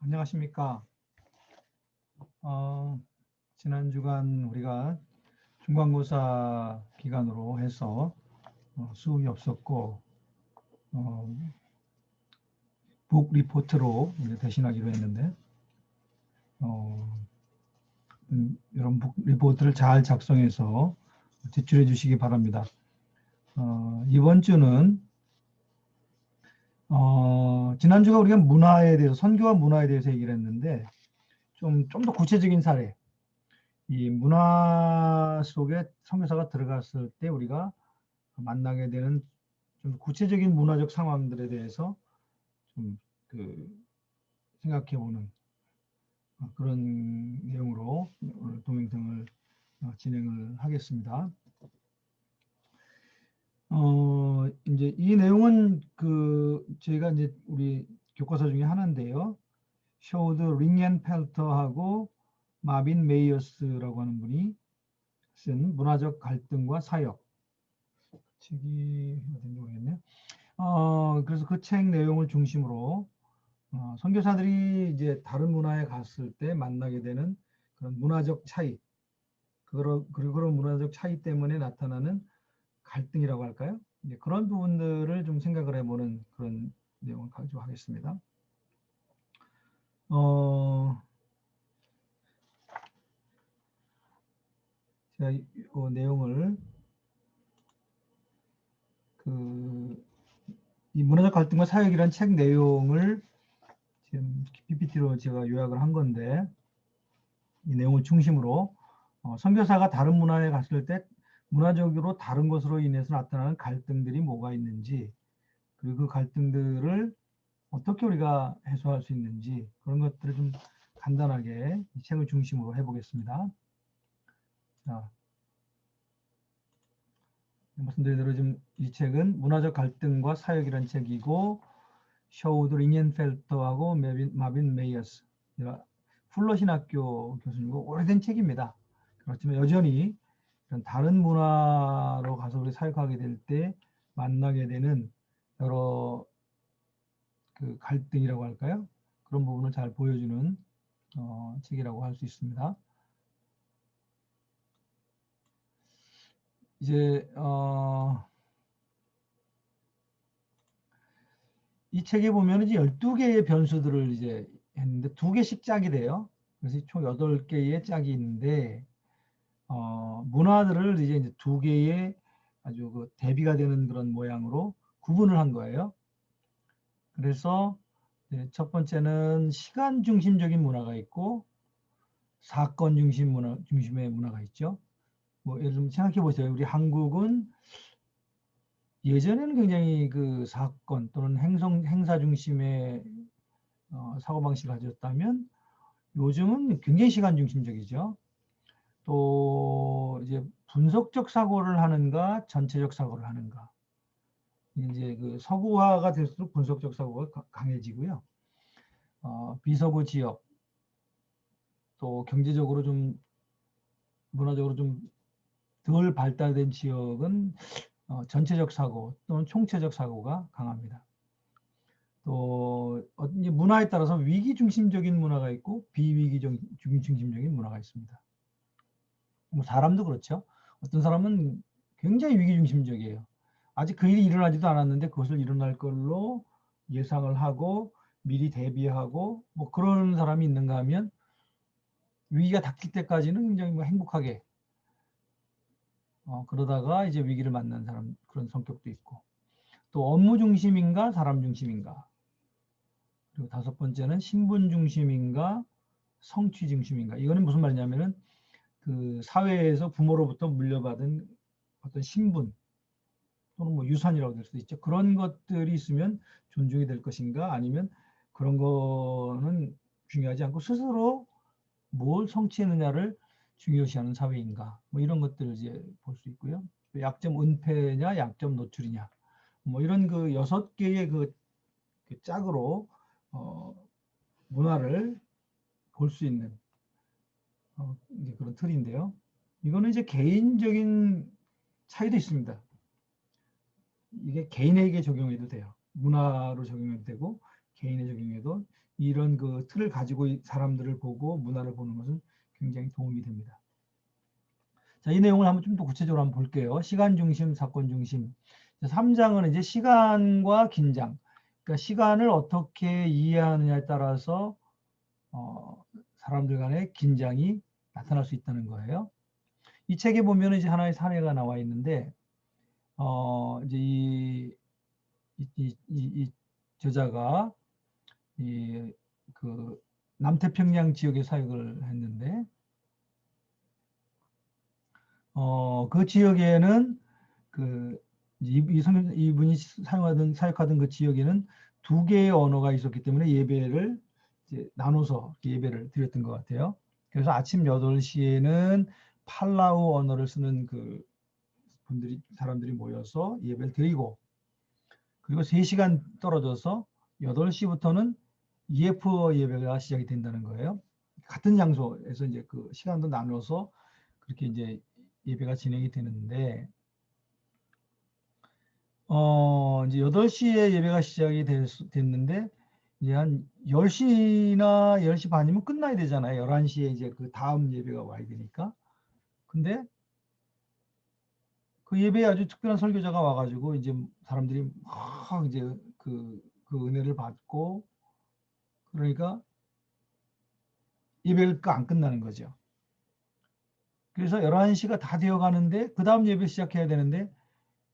안녕하십니까. 지난 주간 우리가 중간고사 기간으로 해서 수업이 없었고 북 리포트로 대신하기로 했는데 여러분 북 리포트를 잘 작성해서 제출해 주시기 바랍니다. 이번 주는 지난주가 우리가 문화에 대해서 선교와 문화에 대해서 얘기를 했는데 좀 더 구체적인 사례, 이 문화 속에 선교사가 들어갔을 때 우리가 만나게 되는 좀 구체적인 문화적 상황들에 대해서 좀 생각해보는 그런 내용으로 오늘 동영상을 진행을 하겠습니다. 이제 이 내용은 저희가 이제 우리 교과서 중에 하나인데요. 쇼드 링앤펠터하고 마빈 메이어스라고 하는 분이 쓴 문화적 갈등과 사역. 책이 어딘지 모르겠네요. 그래서 그 책 내용을 중심으로 선교사들이 이제 다른 문화에 갔을 때 만나게 되는 그런 문화적 차이, 그리고 그런 문화적 차이 때문에 나타나는 갈등이라고 할까요? 이제 그런 부분들을 좀 생각을 해보는 그런 내용을 가지고 하겠습니다. 제가 이 내용을 이 문화적 갈등과 사역이라는 책 내용을 지금 PPT로 제가 요약을 한 건데, 이 내용을 중심으로 선교사가 다른 문화에 갔을 때 문화적으로 다른 것으로 인해서 나타나는 갈등들이 뭐가 있는지, 그리고 그 갈등들을 어떻게 우리가 해소할 수 있는지, 그런 것들을 좀 간단하게 이 책을 중심으로 해보겠습니다. 자, 말씀드린 대로 지금 이 책은 문화적 갈등과 사역이라는 책이고, 셔우드 링앤펠터하고 마빈 메이어스, 풀러 신학교 교수님이고 오래된 책입니다. 그렇지만 여전히 다른 문화로 가서 우리 사역하게 될 때 만나게 되는 여러 갈등이라고 할까요? 그런 부분을 잘 보여주는 책이라고 할 수 있습니다. 이제 이 책에 보면 이제 12개의 변수들을 이제 했는데 2개씩 짝이 돼요. 그래서 총 8개의 짝이 있는데 문화들을 이제 2개의 아주 대비가 되는 그런 모양으로 구분을 한 거예요. 그래서 첫 번째는 시간 중심적인 문화가 있고 사건 중심의 문화가 있죠. 뭐 예를 들면 생각해 보세요. 우리 한국은 예전에는 굉장히 사건 또는 행사 중심의 사고방식을 가졌다면 요즘은 굉장히 시간 중심적이죠. 또 이제 분석적 사고를 하는가 전체적 사고를 하는가. 이제 서구화가 될수록 분석적 사고가 강해지고요. 비서구 지역 또 경제적으로 좀 문화적으로 좀 덜 발달된 지역은 전체적 사고 또는 총체적 사고가 강합니다. 또 이제 문화에 따라서 위기 중심적인 문화가 있고 비위기 중심적인 문화가 있습니다. 뭐 사람도 그렇죠. 어떤 사람은 굉장히 위기 중심적이에요. 아직 그 일이 일어나지도 않았는데 그것을 일어날 걸로 예상을 하고 미리 대비하고 뭐 그런 사람이 있는가 하면 위기가 닥칠 때까지는 굉장히 뭐 행복하게 그러다가 이제 위기를 만난 사람, 그런 성격도 있고, 또 업무 중심인가 사람 중심인가, 그리고 5번째는 신분 중심인가 성취 중심인가. 이거는 무슨 말이냐면은 사회에서 부모로부터 물려받은 어떤 신분 또는 뭐 유산이라고 될 수도 있죠. 그런 것들이 있으면 존중이 될 것인가, 아니면 그런 거는 중요하지 않고 스스로 뭘 성취했느냐를 중요시하는 사회인가, 뭐 이런 것들을 이제 볼 수 있고요. 약점 은폐냐 약점 노출이냐, 뭐 이런 6개의 그 짝으로 문화를 볼 수 있는 이제 그런 틀인데요. 이거는 이제 개인적인 차이도 있습니다. 이게 개인에게 적용해도 돼요. 문화로 적용해도 되고 개인에 적용해도 이런 그 틀을 가지고 사람들을 보고 문화를 보는 것은 굉장히 도움이 됩니다. 자, 이 내용을 한번 좀 더 구체적으로 한번 볼게요. 시간 중심, 사건 중심. 3장은 이제 시간과 긴장. 그러니까 시간을 어떻게 이해하느냐에 따라서 사람들 간의 긴장이 나타날 수 있다는 거예요. 이 책에 보면 이제 하나의 사례가 나와 있는데, 이제 이 저자가 그 남태평양 지역에 사역을 했는데, 그 지역에는 이분이 사역하던 그 지역에는 두 개의 언어가 있었기 때문에 예배를 이제 나눠서 예배를 드렸던 것 같아요. 그래서 아침 8시에는 팔라우 언어를 쓰는 그 사람들이 모여서 예배를 드리고, 그리고 3시간 떨어져서 8시부터는 EF 예배가 시작이 된다는 거예요. 같은 장소에서 이제 그 시간도 나눠서 그렇게 이제 예배가 진행이 되는데, 이제 8시에 예배가 시작이 됐는데, 이제 한 10시나 10시 반이면 끝나야 되잖아요. 11시에 이제 그 다음 예배가 와야 되니까. 근데 그 예배에 아주 특별한 설교자가 와가지고 이제 사람들이 막 이제 그 은혜를 받고, 그러니까 예배가 안 끝나는 거죠. 그래서 11시가 다 되어 가는데 그 다음 예배 시작해야 되는데,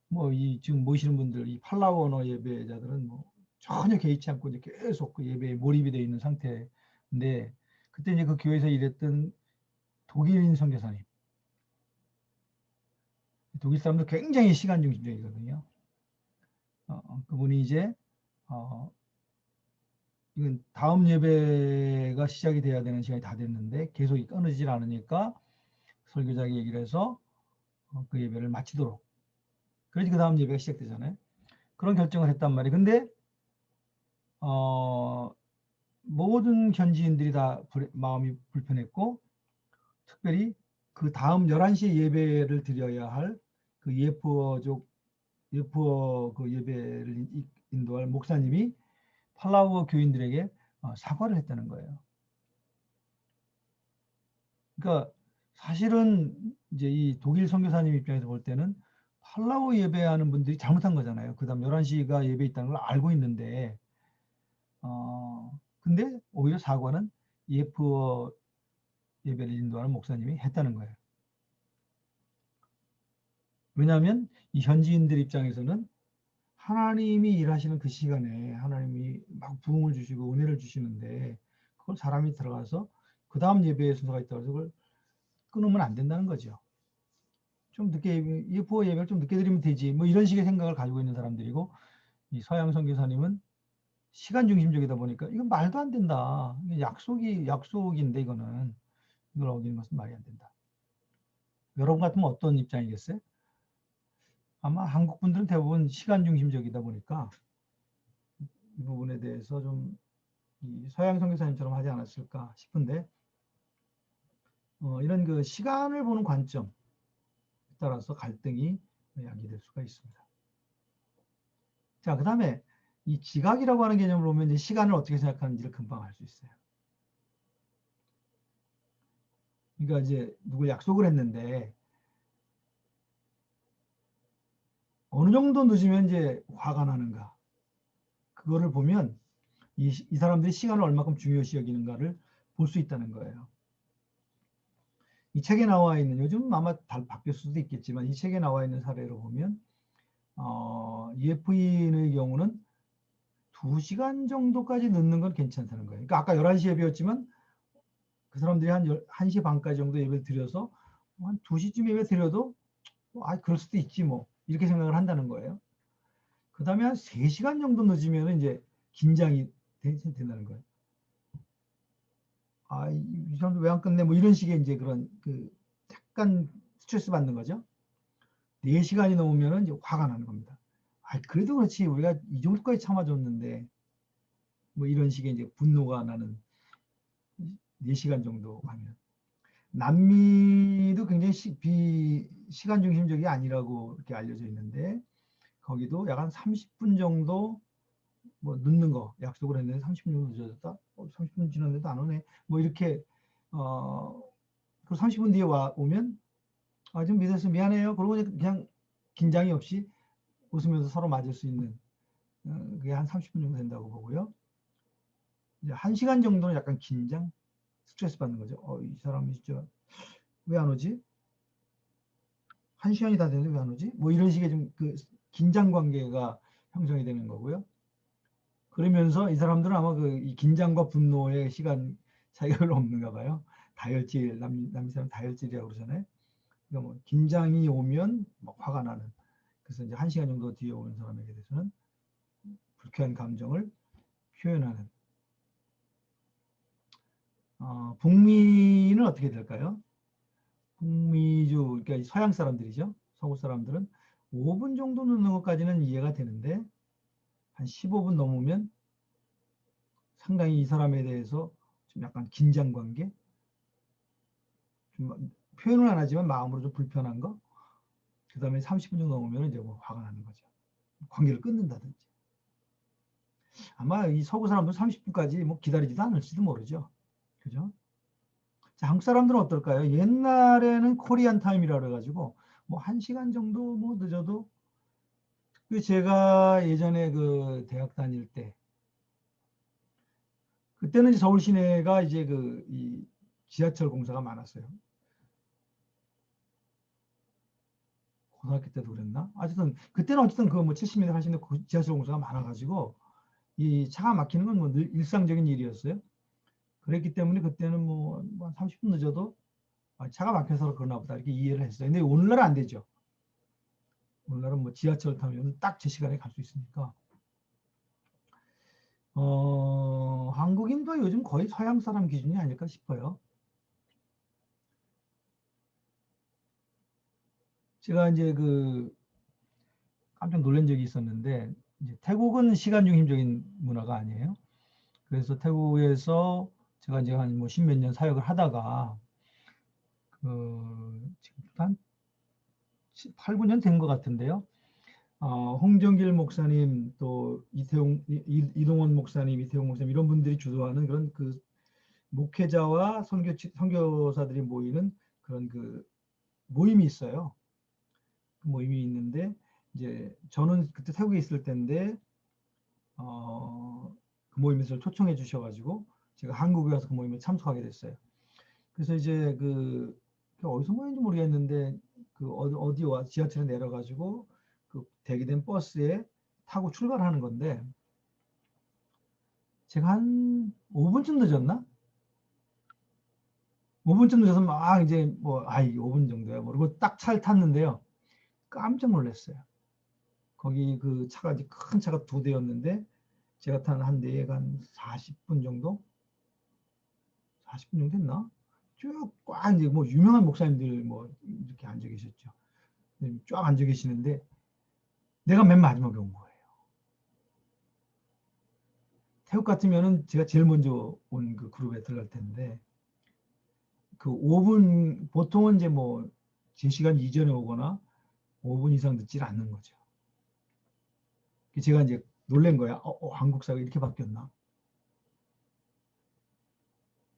뭐 이 지금 모시는 분들, 이 팔라우 언어 예배자들은 뭐 전혀 개의치 않고 이제 계속 그 예배에 몰입이 되어 있는 상태인데, 그때 이제 그 교회에서 일했던 독일인 선교사님, 독일 사람들 굉장히 시간 중심적이거든요. 그분이 이제 어, 이건 다음 예배가 시작이 돼야 되는 시간이 다 됐는데 계속 끊어지질 않으니까 설교자에게 얘기를 해서 그 예배를 마치도록, 그래야지 그 다음 예배가 시작되잖아요. 그런 결정을 했단 말이에요. 근데 모든 현지인들이 다 마음이 불편했고, 특별히 그 다음 11시에 예배를 드려야 할 그 예프어 그 예배를 인도할 목사님이 팔라우 교인들에게 사과를 했다는 거예요. 그러니까 사실은 이제 이 독일 선교사님 입장에서 볼 때는 팔라우 예배하는 분들이 잘못한 거잖아요. 그 다음 11시가 예배 있다는 걸 알고 있는데, 근데 오히려 사과는 예프어 예배를 인도하는 목사님이 했다는 거예요. 왜냐하면 이 현지인들 입장에서는 하나님이 일하시는 그 시간에 하나님이 막 부흥을 주시고 은혜를 주시는데, 그걸 사람이 들어가서 그 다음 예배의 순서가 있다고 해서 그걸 끊으면 안 된다는 거죠. 좀 늦게 예포 예배를 좀 늦게 드리면 되지, 뭐 이런 식의 생각을 가지고 있는 사람들이고, 이 서양 선교사님은 시간 중심적이다 보니까 이건 말도 안 된다. 이게 약속인데 이거는 이걸 어기는 것은 말이 안 된다. 여러분 같으면 어떤 입장이겠어요? 아마 한국 분들은 대부분 시간 중심적이다 보니까 이 부분에 대해서 좀 서양 선교사님처럼 하지 않았을까 싶은데, 이런 그 시간을 보는 관점에 따라서 갈등이 야기될 수가 있습니다. 자, 그 다음에 이 지각이라고 하는 개념을 보면 이제 시간을 어떻게 생각하는지를 금방 알 수 있어요. 그러니까 이제 누구 약속을 했는데 어느 정도 늦으면 이제 화가 나는가, 그거를 보면 이 사람들이 시간을 얼마큼 중요시 여기는가를 볼 수 있다는 거예요. 이 책에 나와 있는, 요즘 아마 바뀔 수도 있겠지만 이 책에 나와 있는 사례로 보면 EF인의 경우는 2시간 정도까지 늦는 건 괜찮다는 거예요. 그러니까 아까 11시 예배였지만 그 사람들이 한 1시 반까지 정도 예배를 드려서 한 2시쯤 예배 드려도 그럴 수도 있지 뭐, 이렇게 생각을 한다는 거예요. 그 다음에 한 3시간 정도 늦으면 이제 긴장이 된다는 거예요. 이 사람도 왜 안 끝내? 뭐 이런 식의 이제 그런 약간 스트레스 받는 거죠. 4시간이 넘으면 이제 화가 나는 겁니다. 그래도 그렇지 우리가 이 정도까지 참아줬는데, 뭐 이런 식의 이제 분노가 나는 4시간 정도 하면. 남미도 굉장히 시간 중심적이 아니라고 이렇게 알려져 있는데, 거기도 약 한 30분 정도 뭐 늦는 거, 약속을 했는데 30분 정도 늦어졌다, 30분 지났는데도 안 오네. 뭐 이렇게 그 30분 뒤에 오면 좀 믿어서 미안해요. 그러고 그냥 긴장이 없이 웃으면서 서로 맞을 수 있는 그게 한 30분 정도 된다고 보고요. 이제 1시간 정도는 약간 긴장, 스트레스 받는 거죠. 이 사람이 진짜 왜 안 오지? 1시간이 다 됐는데 왜 안 오지? 뭐 이런 식의 좀 그 긴장 관계가 형성이 되는 거고요. 그러면서 이 사람들은 아마 그 이 긴장과 분노의 시간 차이가 별로 없는가 봐요. 다혈질, 남이 사람 다혈질이라고 그러잖아요. 그러니까 뭐 긴장이 오면 막 화가 나는. 그래서 이제 1시간 정도 뒤에 오는 사람에게 대해서는 불쾌한 감정을 표현하는. 북미는 어떻게 될까요? 북미주, 그러니까 서양 사람들이죠. 서구 사람들은 5분 정도 넣는 것까지는 이해가 되는데 한 15분 넘으면 상당히 이 사람에 대해서 좀 약간 긴장 관계, 좀 표현은 안 하지만 마음으로 좀 불편한 거, 그 다음에 30분 정도 넘으면 이제 뭐 화가 나는 거죠. 관계를 끊는다든지. 아마 이 서구 사람들은 30분까지 뭐 기다리지도 않을지도 모르죠. 그죠? 자, 한국 사람들은 어떨까요? 옛날에는 코리안 타임이라 그래가지고 뭐 1시간 정도 뭐 늦어도 그 제가 예전에 그 대학 다닐 때 그때는 이제 서울 시내가 이제 그 이 지하철 공사가 많았어요. 고등학교 때도 그랬나? 어쨌든 그때는 어쨌든 그 뭐 70m, 80m 지하철 공사가 많아가지고 이 차가 막히는 건 뭐 일상적인 일이었어요. 그랬기 때문에 그때는 뭐 30분 늦어도 차가 막혀서 그러나 보다 이렇게 이해를 했어요. 근데 오늘날은 안 되죠. 오늘날은 뭐 지하철 타면 딱 제 시간에 갈 수 있으니까. 한국인도 요즘 거의 서양 사람 기준이 아닐까 싶어요. 제가 이제 그 깜짝 놀란 적이 있었는데 이제 태국은 시간 중심적인 문화가 아니에요. 그래서 태국에서 제가 이제 한 뭐 십몇 년 사역을 하다가 지금 한 8, 9년 된 것 같은데요. 홍정길 목사님 또 이동원 목사님, 이태용 목사님 이런 분들이 주도하는 그런 그 목회자와 선교사들이 모이는 그런 그 모임이 있어요. 그 모임이 있는데 이제 저는 그때 태국에 있을 때인데 그 모임에서 초청해 주셔가지고 제가 한국에 와서 그 모임에 참석하게 됐어요. 그래서 이제 그 어디서 모였는지 모르겠는데 그 어디 와 지하철에 내려가지고 그 대기된 버스에 타고 출발하는 건데 제가 한 5분쯤 늦었나? 5분쯤 늦어서 막 이제 이게 5분 정도야 모르고 딱 차를 탔는데요. 깜짝 놀랐어요. 거기 그 차가 이제 큰 차가 2대였는데 제가 탄 한 대가 한 40분 정도? 40분 정도 됐나? 쭉 꽉 이제 뭐 유명한 목사님들 뭐 이렇게 앉아 계셨죠. 쫙 앉아 계시는데 내가 맨 마지막에 온 거예요. 태국 같으면은 제가 제일 먼저 온 그 그룹에 들어갈 텐데 그 5분 보통은 이제 뭐 제 시간 이전에 오거나 5분 이상 늦지 않는 거죠. 제가 이제 놀란 거야. 한국 사회가 이렇게 바뀌었나?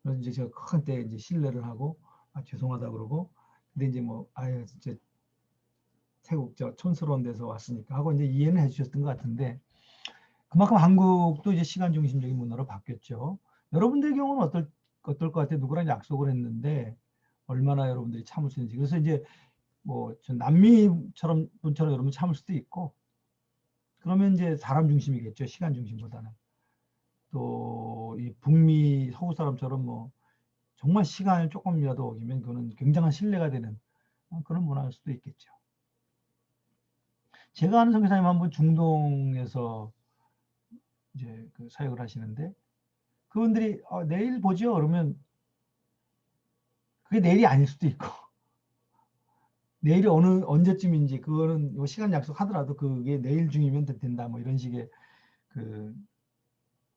그래서 이제 제가 큰때 이제 신뢰를 하고 죄송하다 그러고 근데 이제 뭐 아유 진짜 태국 저 촌스러운 데서 왔으니까 하고 이제 이해는 해주셨던 것 같은데 그만큼 한국도 이제 시간 중심적인 문화로 바뀌었죠. 여러분들 경우는 어떨 것 같아요? 누구랑 약속을 했는데 얼마나 여러분들이 참을 수 있는지. 그래서 이제 뭐 남미처럼 분처럼 여러분 참을 수도 있고 그러면 이제 사람 중심이겠죠. 시간 중심보다는. 또 이 북미 서구 사람처럼 뭐 정말 시간을 조금이라도 어기면 그거는 굉장한 신뢰가 되는 그런 문화일 수도 있겠죠. 제가 아는 선교사님 한 분 중동에서 이제 그 사역을 하시는데 그분들이 내일 보죠 그러면 그게 내일이 아닐 수도 있고 내일이 언제쯤인지 그거는 뭐 시간 약속하더라도 그게 내일 중이면 된다 뭐 이런 식의 그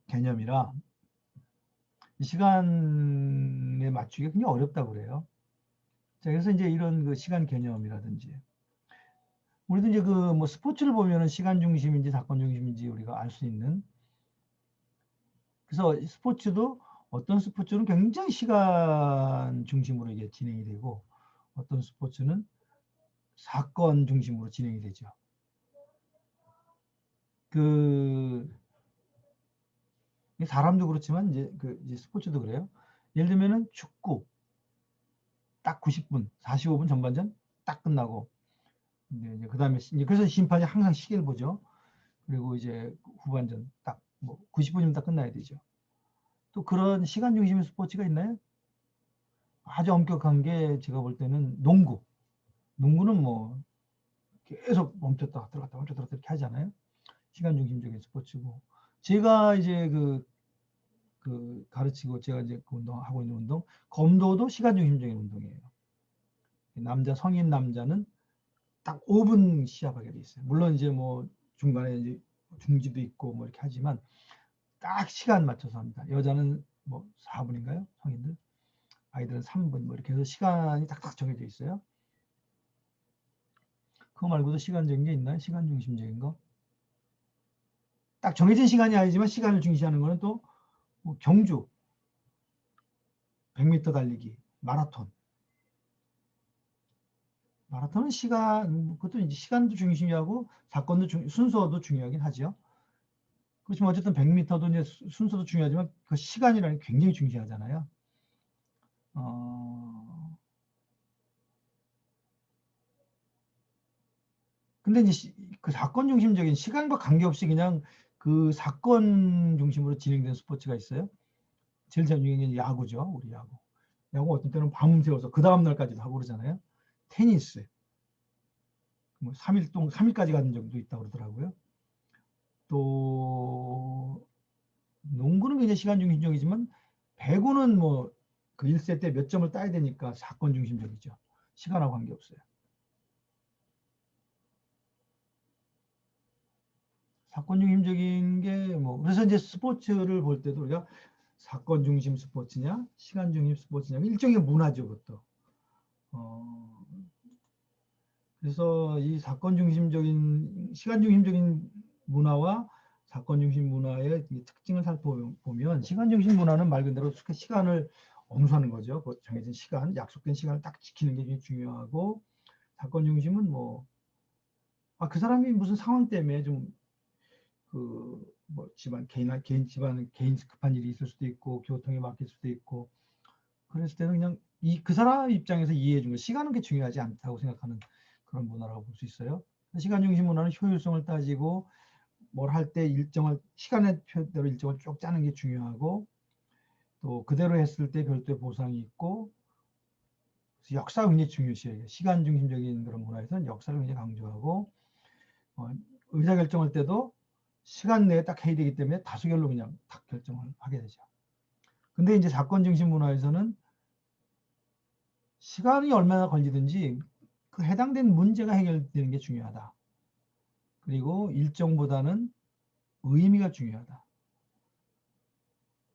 개념이라 이 시간에 맞추기 굉장히 어렵다고 그래요. 자, 그래서 이제 이런 그 시간 개념이라든지 우리도 이제 그 뭐 스포츠를 보면은 시간 중심인지 사건 중심인지 우리가 알 수 있는 그래서 스포츠도 어떤 스포츠는 굉장히 시간 중심으로 이게 진행이 되고 어떤 스포츠는 사건 중심으로 진행이 되죠. 그 사람도 그렇지만 이제 스포츠도 그래요. 예를 들면은 축구 딱 90분, 45분 전반전 딱 끝나고 이제 그다음에 그래서 심판이 항상 시계를 보죠. 그리고 이제 후반전 딱 뭐 90분이면 딱 끝나야 되죠. 또 그런 시간 중심의 스포츠가 있나요? 아주 엄격한 게 제가 볼 때는 농구. 농구는 뭐 계속 멈췄다 들어갔다 멈췄다 들어갔다 이렇게 하잖아요. 시간 중심적인 스포츠고. 제가 이제 그 가르치고 제가 이제 그 운동하고 있는 운동, 검도도 시간 중심적인 운동이에요. 남자, 성인 남자는 딱 5분 시합하게 돼 있어요. 물론 이제 뭐 중간에 이제 중지도 있고 뭐 이렇게 하지만 딱 시간 맞춰서 합니다. 여자는 뭐 4분인가요? 성인들? 아이들은 3분 뭐 이렇게 해서 시간이 딱딱 정해져 있어요. 그거 말고도 시간적인 게 있나요? 시간 중심적인 거? 딱 정해진 시간이 아니지만 시간을 중시하는 거는 또뭐 경주, 100m 달리기, 마라톤. 마라톤은 시간, 그것도 이제 시간도 중요하고 사건도 순서도 중요하긴 하죠. 그렇지만 어쨌든 100m도 이제 순서도 중요하지만 그 시간이라는 게 굉장히 중요하잖아요. 근데 이제 그 사건 중심적인 시간과 관계없이 그냥 그 사건 중심으로 진행되는 스포츠가 있어요. 제일 중요한 게 야구죠. 우리 야구. 야구 어떤 때는 밤 새워서 그 다음 날까지도 하고 그러잖아요. 테니스. 뭐 3일까지 가는 적도 있다고 그러더라고요. 또 농구는 굉장히 시간 중심적이지만 배구는 뭐 그 1세 때 몇 점을 따야 되니까 사건 중심적이죠. 시간하고 관계없어요. 사건 중심적인 게 뭐 그래서 이제 스포츠를 볼 때도 우리가 사건 중심 스포츠냐 시간 중심 스포츠냐 일종의 문화죠. 그것도. 어, 그래서 이 사건 중심적인 시간 중심적인 문화와 사건 중심 문화의 특징을 살펴보면 시간 중심 문화는 말 그대로 시간을 엄수하는 거죠. 그 정해진 시간, 약속된 시간을 딱 지키는 게 중요하고 사건 중심은 뭐 그 사람이 무슨 상황 때문에 좀 뭐 집안 개인 집안 개인 급한 일이 있을 수도 있고 교통에 막힐 수도 있고 그랬을 때는 그냥 그 사람 입장에서 이해해 준 거 시간은 게 중요하지 않다고 생각하는 그런 문화라고 볼 수 있어요. 시간 중심 문화는 효율성을 따지고 뭘 할 때 일정을 시간의 표대로 일정을 쭉 짜는 게 중요하고 또 그대로 했을 때 별도의 보상이 있고 역사가 굉장히 중요시해요. 시간 중심적인 그런 문화에서는 역사를 굉장히 강조하고 의사결정할 때도 시간 내에 딱 해야 되기 때문에 다수결로 그냥 딱 결정을 하게 되죠. 근데 이제 사건 중심 문화에서는 시간이 얼마나 걸리든지 그 해당된 문제가 해결되는 게 중요하다. 그리고 일정보다는 의미가 중요하다.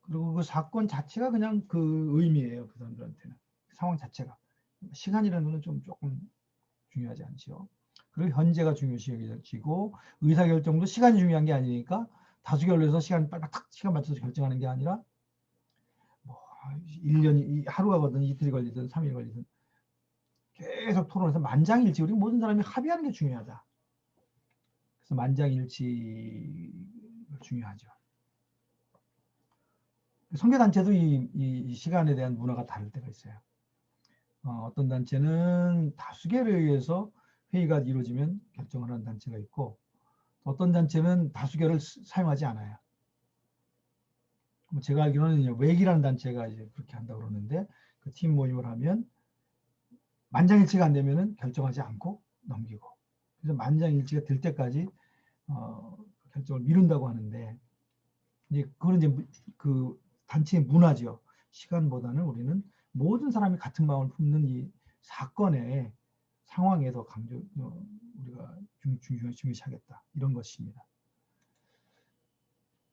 그리고 그 사건 자체가 그냥 그 의미예요. 그 사람들한테는. 상황 자체가. 시간이라는 거는 조금 중요하지 않죠. 그리고 현재가 중요시해지고 의사결정도 시간이 중요한 게 아니니까 다수결로 해서 시간 빨리 딱 시간 맞춰서 결정하는 게 아니라 뭐 1년 하루가 걸리든 이틀이 걸리든 3일 걸리든 계속 토론해서 만장일치 우리 모든 사람이 합의하는 게 중요하다. 그래서 만장일치가 중요하죠. 선교단체도 이 시간에 대한 문화가 다를 때가 있어요. 어떤 단체는 다수결에 의해서 회의가 이루어지면 결정을 하는 단체가 있고 어떤 단체는 다수결을 사용하지 않아요. 제가 알기로는 외기라는 단체가 이제 그렇게 한다고 그러는데 그 팀 모임을 하면 만장일치가 안 되면은 결정하지 않고 넘기고 그래서 만장일치가 될 때까지 결정을 미룬다고 하는데 이제 그거는 이제 그 단체의 문화죠. 시간보다는 우리는 모든 사람이 같은 마음을 품는 이 사건의 상황에 더 우리가 중요시하겠다 이런 것입니다.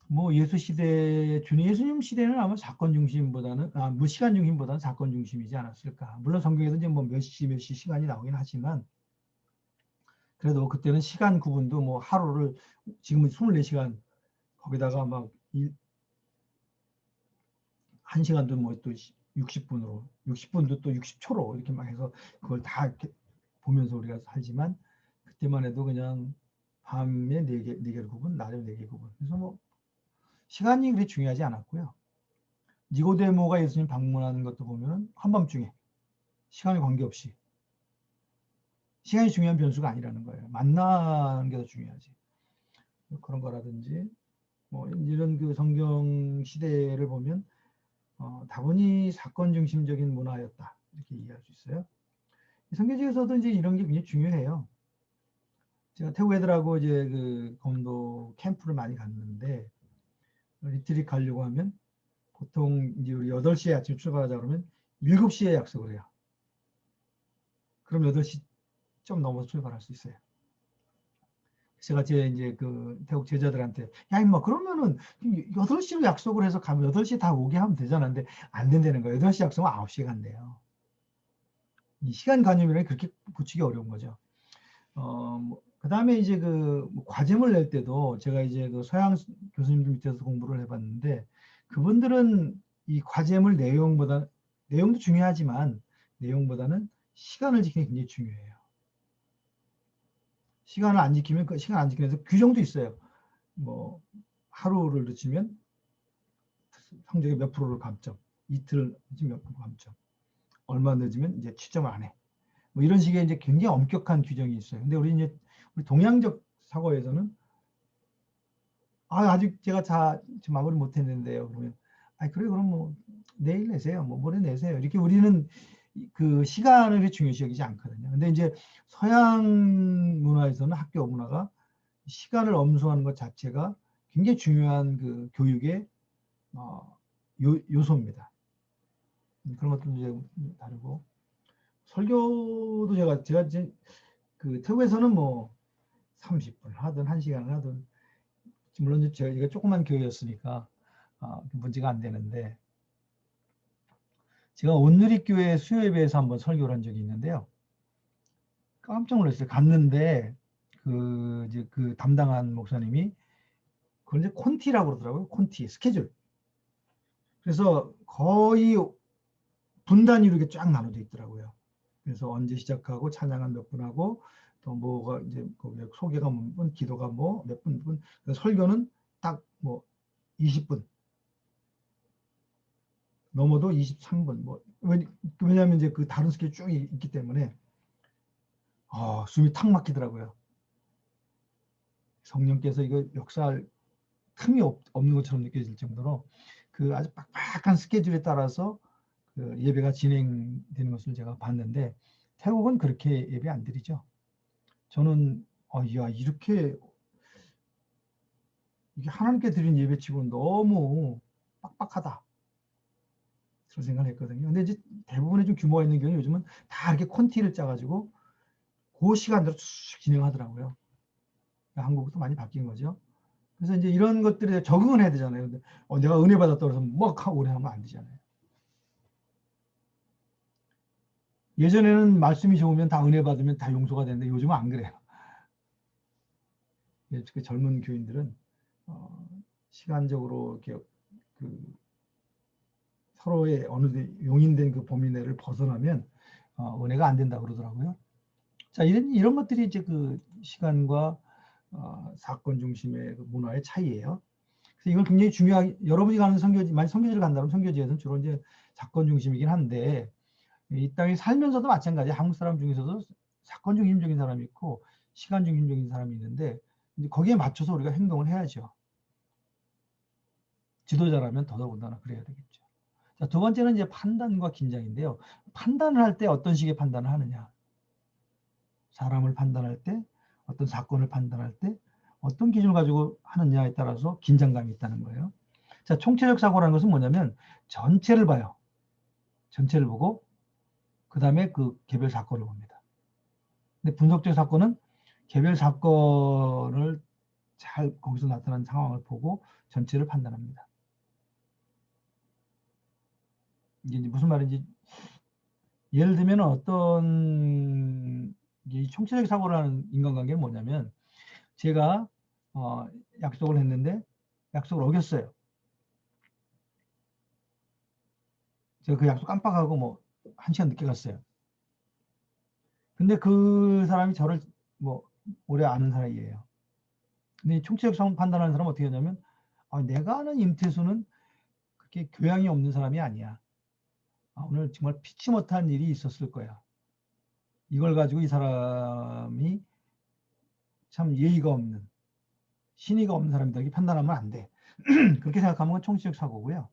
뭐 예수 시대 예수님 시대는 아마 사건 중심보다는 뭐 시간 중심보다는 사건 중심이지 않았을까. 물론 성경에도 이제 뭐 몇 시 시간이 나오긴 하지만 그래도 그때는 시간 구분도 뭐 하루를 지금은 24시간 거기다가 막 1시간도 뭐 또 60분으로, 60분도 또 60초로 이렇게 막 해서 그걸 다 이렇게 보면서 우리가 살지만 그때만 해도 그냥 밤에 4개 구분, 낮에 4개 구분. 그래서 뭐 시간이 그리 중요하지 않았고요. 니고데모가 예수님 방문하는 것도 보면 한밤중에 시간에 관계없이 시간이 중요한 변수가 아니라는 거예요. 만나는 게 더 중요하지. 그런 거라든지 뭐 이런 그 성경 시대를 보면 다분히 사건 중심적인 문화였다 이렇게 이해할 수 있어요. 선교지에서도 이제 이런 게 굉장히 중요해요. 제가 태국 애들하고 이제 그 검도 캠프를 많이 갔는데 리트릿 가려고 하면 보통 이제 우리 8시에 아침 출발하자 그러면 7시에 약속을 해요. 그럼 8시 좀 넘어서 출발할 수 있어요. 제가 이제 그 태국 제자들한테 야 임마 그러면은 8시로 약속을 해서 가면 8시 다 오게 하면 되잖아. 근데 안 된다는 거예요. 8시 약속은 9시에 간대요. 이 시간 관념이라는 게 그렇게 붙이기 어려운 거죠. 그 다음에 이제 뭐 과제물 낼 때도 제가 이제 그 서양 교수님들 밑에서 공부를 해봤는데 그분들은 이 과제물 내용도 중요하지만 내용보다는 시간을 지키는 게 굉장히 중요해요. 시간을 안 지키면 그 시간 안 지키면서 규정도 있어요. 뭐 하루를 늦추면 성적의 몇 프로를 감점, 이틀 늦으면 몇 프로 감점, 얼마 늦으면 이제 취점을 안 해. 뭐 이런 식의 이제 굉장히 엄격한 규정이 있어요. 근데 우리 동양적 사고에서는 아직 제가 다 지금 마무리 못 했는데요. 그러면 그래 그럼 뭐 내일 내세요. 뭐 모레 내세요. 이렇게 우리는 그 시간을 중요시 여기지 않거든요. 근데 이제 서양 문화에서는 학교 문화가 시간을 엄수하는 것 자체가 굉장히 중요한 그 교육의 요소입니다. 그런 것도 이제 다르고 설교도 제가 이제 그 태국에서는 뭐 30분 하든 1시간을 하든 물론 저희가 조그만 교회였으니까 문제가 안 되는데 제가 온누리교회 수요예배에서 한번 설교를 한 적이 있는데요. 깜짝 놀랐어요. 갔는데 이제 그 담당한 목사님이 그걸 이제 콘티라고 그러더라고요. 콘티 스케줄. 그래서 거의 분단위로 이렇게 쫙 나눠져 있더라고요. 그래서 언제 시작하고 찬양은 몇 분 하고 또 뭐가 이제 소개가 몇 분, 기도가 뭐 몇 분, 설교는 딱 뭐 20분 넘어도 23분 뭐 왜냐하면 이제 그 다른 스케줄 쭉 있기 때문에 숨이 탁 막히더라고요. 성령께서 이거 역사할 틈이 없는 것처럼 느껴질 정도로 그 아주 빡빡한 스케줄에 따라서 그 예배가 진행되는 것을 제가 봤는데 태국은 그렇게 예배 안 드리죠. 저는 야 이게 하나님께 드린 예배치고는 너무 빡빡하다 그런 생각을 했거든요. 근데 이제 대부분의 좀 규모가 있는 경우는 요즘은 다 이렇게 콘티를 짜가지고 그 시간대로 쭉 진행하더라고요. 한국도 많이 바뀐 거죠. 그래서 이제 이런 것들에 적응을 해야 되잖아요. 근데 내가 은혜 받았다고 해서 막 오래 하면 안 되잖아요. 예전에는 말씀이 좋으면 다 은혜 받으면 다 용서가 되는데 요즘은 안 그래요. 특히 젊은 교인들은 시간적으로 이렇게 그 서로의 어느 용인된 그 범위 내를 벗어나면 은혜가 안 된다 그러더라고요. 자, 이런 것들이 이제 그 시간과 사건 중심의 그 문화의 차이예요. 그래서 이걸 굉장히 중요하게 여러분이 가는 선교지, 만약 선교지를 간다면 선교지에서는 주로 이제 사건 중심이긴 한데 이 땅에 살면서도 마찬가지. 한국 사람 중에서도 사건 중심적인 사람이 있고 시간 중심적인 사람이 있는데 이제 거기에 맞춰서 우리가 행동을 해야죠. 지도자라면 더더군다나 그래야 되겠죠. 자, 두 번째는 이제 판단과 긴장인데요. 판단을 할 때 어떤 식의 판단을 하느냐. 사람을 판단할 때, 어떤 사건을 판단할 때, 어떤 기준을 가지고 하느냐에 따라서 긴장감이 있다는 거예요. 자, 총체적 사고라는 것은 뭐냐면 전체를 봐요. 전체를 보고 그 다음에 그 개별 사건을 봅니다. 근데 분석적 사건은 개별 사건을 잘 거기서 나타난 상황을 보고 전체를 판단합니다. 이게 무슨 말인지 예를 들면 어떤 이 총체적 사고라는 인간관계는 뭐냐면 제가 약속을 했는데 약속을 어겼어요. 제가 그 약속 깜빡하고 뭐 1시간 늦게 갔어요. 근데 그 사람이 저를 뭐 오래 아는 사이예요. 근데 총체적 판단하는 사람은 어떻게 하냐면 내가 아는 임태수는 그렇게 교양이 없는 사람이 아니야. 오늘 정말 피치 못한 일이 있었을 거야. 이걸 가지고 이 사람이 참 예의가 없는, 신의가 없는 사람이다 이렇게 판단하면 안 돼. 그렇게 생각하면 건 총체적 사고고요.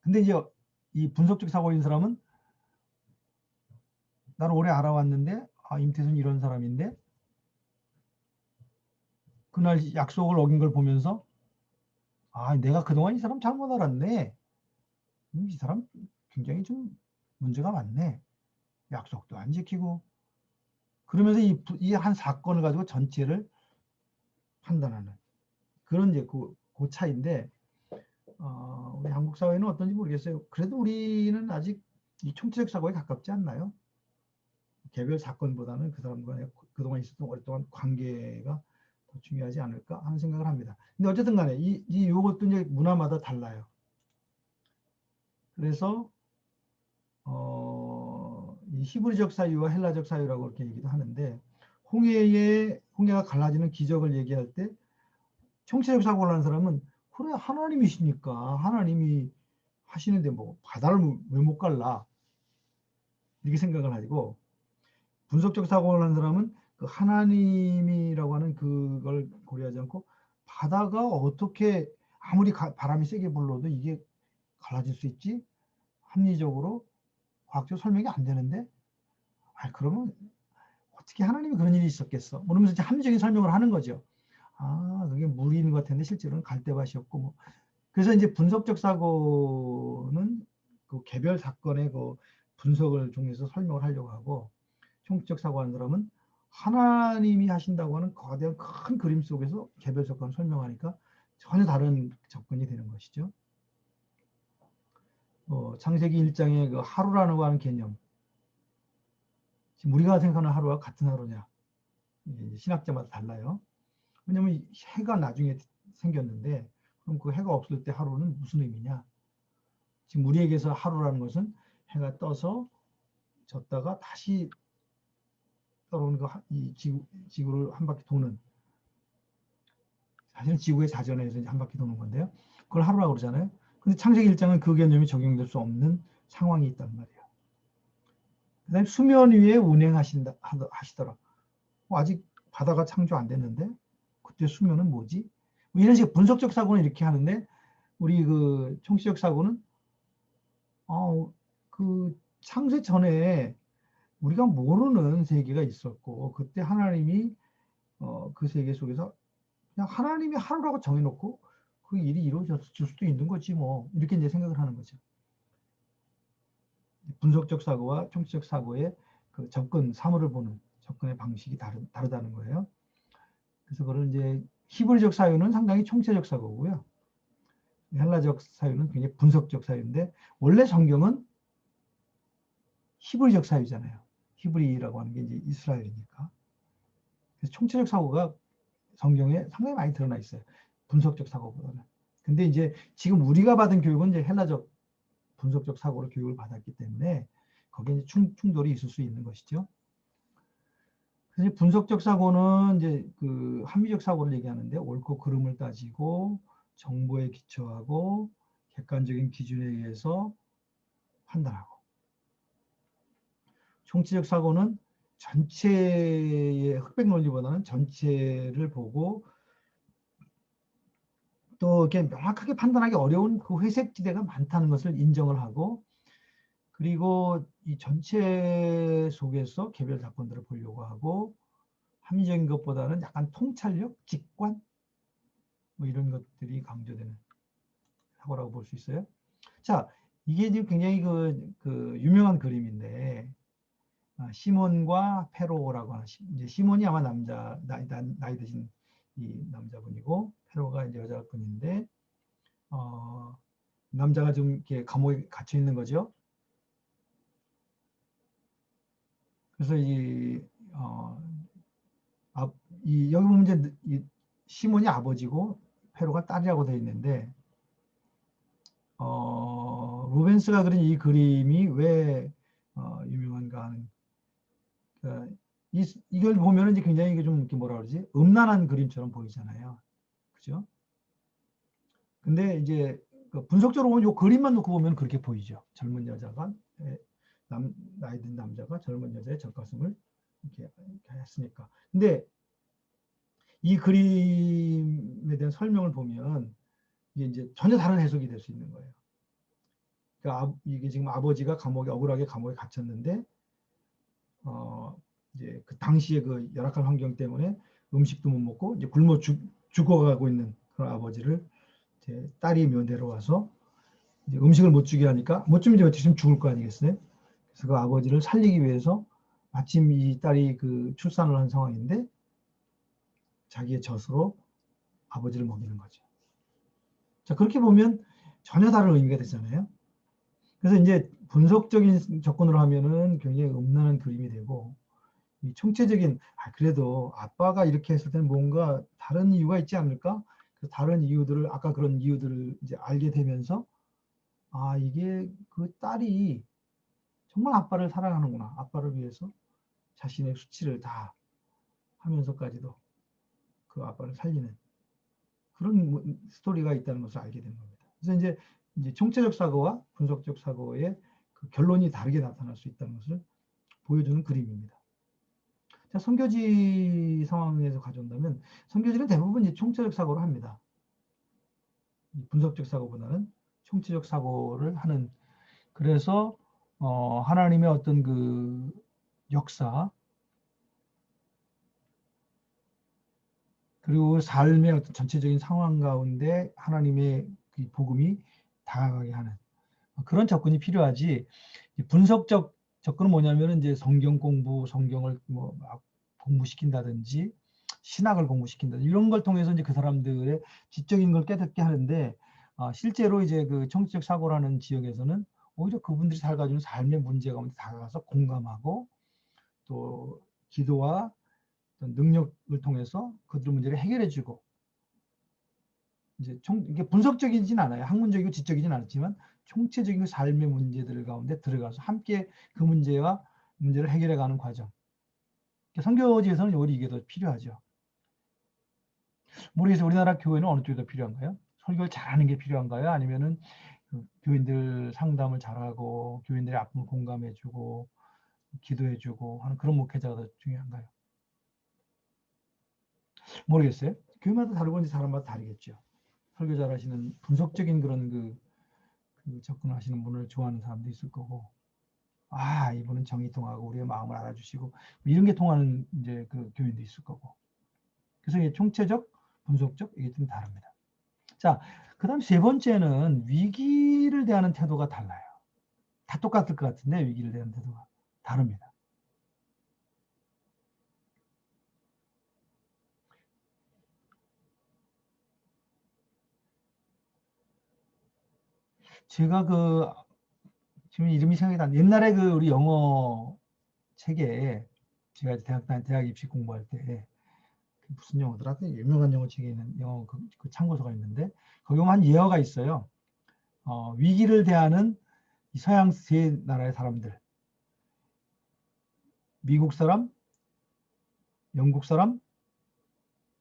근데 이제 이 분석적 사고인 사람은 나를 오래 알아왔는데 임태수는 이런 사람인데 그날 약속을 어긴 걸 보면서 내가 그동안 이 사람 잘못 알았네. 이 사람 굉장히 좀 문제가 많네. 약속도 안 지키고. 그러면서 이 한 사건을 가지고 전체를 판단하는 그런 이제 그 차이인데, 우리 한국 사회는 어떤지 모르겠어요. 그래도 우리는 아직 이 총체적 사고에 가깝지 않나요? 개별 사건보다는 그 사람과 그동안 있었던 오랫동안 관계가 더 중요하지 않을까 하는 생각을 합니다. 근데 어쨌든 간에 요것도 이제 문화마다 달라요. 그래서 이 히브리적 사유와 헬라적 사유라고 이렇게 얘기도 하는데, 홍해가 갈라지는 기적을 얘기할 때 총체적 사고를 하는 사람은 그래 하나님이시니까 하나님이 하시는데 뭐 바다를 왜 못 갈라 이렇게 생각을 하고, 분석적 사고를 하는 사람은 그 하나님이라고 하는 그걸 고려하지 않고 바다가 어떻게 아무리 바람이 세게 불러도 이게 갈라질 수 있지? 합리적으로 과학적 설명이 안 되는데 그러면 어떻게 하나님이 그런 일이 있었겠어? 그러면서 이제 합리적인 설명을 하는 거죠. 그게 물이 있는 것 같은데 실제로는 갈대밭이었고 뭐. 그래서 이제 분석적 사고는 그 개별 사건의 그 분석을 통해서 설명을 하려고 하고, 총체적 사고하는 사람은 하나님이 하신다고 하는 거대한 큰 그림 속에서 개별 사건을 설명하니까 전혀 다른 접근이 되는 것이죠. 창세기 1장의 그 하루라고 하는 개념, 지금 우리가 생각하는 하루와 같은 하루냐, 신학자마다 달라요. 왜냐면 해가 나중에 생겼는데 그럼 그 해가 없을 때 하루는 무슨 의미냐? 지금 우리에게서 하루라는 것은 해가 떠서 졌다가 다시 떠오르는 이 지구를 한 바퀴 도는, 사실은 지구의 자전에서 한 바퀴 도는 건데요. 그걸 하루라고 그러잖아요. 근데 창세기 1장은 그 개념이 적용될 수 없는 상황이 있단 말이에요. 그 다음에 수면 위에 하시더라. 아직 바다가 창조 안 됐는데 그때 수면은 뭐지? 뭐 이런 식의 분석적 사고는 이렇게 하는데, 우리 그 총체적 사고는 그 창세 전에 우리가 모르는 세계가 있었고 그때 하나님이 그 세계 속에서 그냥 하나님이 하루라고 정해놓고 그 일이 이루어졌을 수도 있는 거지 뭐, 이렇게 이제 생각을 하는 거죠. 분석적 사고와 총체적 사고의 그 사물을 보는 접근의 방식이 다르다는 거예요. 그래서 그걸 이제 히브리적 사유는 상당히 총체적 사고고요. 헬라적 사유는 굉장히 분석적 사유인데, 원래 성경은 히브리적 사유잖아요. 히브리라고 하는 게 이제 이스라엘이니까. 그래서 총체적 사고가 성경에 상당히 많이 드러나 있어요. 분석적 사고보다는. 근데 이제 지금 우리가 받은 교육은 이제 헬라적 분석적 사고로 교육을 받았기 때문에 거기에 이제 충돌이 있을 수 있는 것이죠. 그래서 분석적 사고는 이제 그 합리적 사고를 얘기하는데, 옳고 그름을 따지고 정보에 기초하고 객관적인 기준에 의해서 판단하고, 총체적 사고는 전체의 흑백 논리보다는 전체를 보고 또 이렇게 명확하게 판단하기 어려운 그 회색 지대가 많다는 것을 인정을 하고, 그리고 이 전체 속에서 개별 사건들을 보려고 하고, 합리적인 것보다는 약간 통찰력, 직관 뭐 이런 것들이 강조되는 사고라고 볼 수 있어요. 자, 이게 지금 굉장히 그 유명한 그림인데, 시몬과 페로라고 하는, 이제 시몬이 아마 나이 드신 이 남자분이고 페로가 이제 여자분인데, 남자가 좀 이렇게 감옥에 갇혀 있는 거죠. 그래서 여기 보면 이제 시몬이 아버지고 페로가 딸이라고 되어 있는데, 루벤스가 그린 이 그림이 왜 유명한가 하는, 그러니까 이걸 보면은 이제 굉장히 좀 이렇게 뭐라 그러지? 음란한 그림처럼 보이잖아요. 그죠? 근데 이제 그 분석적으로 보면 이 그림만 놓고 보면 그렇게 보이죠. 젊은 여자가 나이 든 남자가 젊은 여자의 젖가슴을 이렇게 했으니까. 근데 이 그림에 대한 설명을 보면 이게 이제 전혀 다른 해석이 될 수 있는 거예요. 그러니까 이게 지금 아버지가 억울하게 감옥에 갇혔는데 이제 그 당시에 그 열악한 환경 때문에 음식도 못 먹고 이제 굶어 죽어가고 있는 그런 아버지를 이제 딸이 내려와서 이제 음식을 못 주게 하니까 못 주면 이제 어떻게 죽을 거 아니겠어요? 그래서 그 아버지를 살리기 위해서 마침 이 딸이 그 출산을 한 상황인데 자기의 젖으로 아버지를 먹이는 거죠. 자, 그렇게 보면 전혀 다른 의미가 되잖아요. 그래서 이제 분석적인 접근을 하면은 굉장히 음란한 그림이 되고, 이 총체적인, 그래도 아빠가 이렇게 했을 때는 뭔가 다른 이유가 있지 않을까? 그 다른 이유들을, 아까 그런 이유들을 이제 알게 되면서, 이게 그 딸이 정말 아빠를 사랑하는구나. 아빠를 위해서 자신의 수치를 다 하면서까지도 그 아빠를 살리는 그런 스토리가 있다는 것을 알게 된 겁니다. 그래서 이제 총체적 사고와 분석적 사고의 그 결론이 다르게 나타날 수 있다는 것을 보여주는 그림입니다. 자, 선교지 상황에서 가져온다면 선교지는 대부분 이제 총체적 사고를 합니다. 분석적 사고보다는 총체적 사고를 하는, 그래서 하나님의 어떤 그 역사 그리고 삶의 어떤 전체적인 상황 가운데 하나님의 그 복음이 다가가게 하는 그런 접근이 필요하지. 분석적 접근은 뭐냐면은 이제 성경 공부, 성경을 뭐 막 공부시킨다든지 신학을 공부시킨다든지 이런 걸 통해서 이제 그 사람들의 지적인 걸 깨닫게 하는데, 실제로 이제 그 청지적 사고라는 지역에서는 오히려 그분들이 살아가지고 있는 삶의 문제가 다가가서 공감하고 또 기도와 능력을 통해서 그들의 문제를 해결해주고, 이제 이게 분석적이진 않아요. 학문적이고 지적이진 않지만 총체적인 삶의 문제들 가운데 들어가서 함께 그 문제를 해결해가는 과정. 선교지에서는 오히려 이게 더 필요하죠. 모르겠어요. 우리나라 교회는 어느 쪽이 더 필요한가요? 설교를 잘하는 게 필요한가요? 아니면은 그 교인들 상담을 잘하고 교인들의 아픔을 공감해주고 기도해주고 하는 그런 목회자가 더 중요한가요? 모르겠어요. 교회마다 다르고 이제 사람마다 다르겠죠. 설교 잘하시는 분석적인 그런 그 접근하시는 분을 좋아하는 사람도 있을 거고, 이분은 정이 통하고 우리의 마음을 알아주시고 이런 게 통하는 이제 그 교인도 있을 거고. 그래서 이게 총체적, 분석적 이게 좀 다릅니다. 자, 그다음 세 번째는 위기를 대하는 태도가 달라요. 다 똑같을 것 같은데 위기를 대하는 태도가 다릅니다. 제가 지금 이름이 생각이 안 나. 옛날에 우리 영어 책에 제가 대학 입시 공부할 때 무슨 영어더라? 유명한 영어 책에 있는 영어 그 참고서가 있는데 거기 보면 한 예어가 있어요. 위기를 대하는 서양 세 나라의 사람들, 미국 사람, 영국 사람,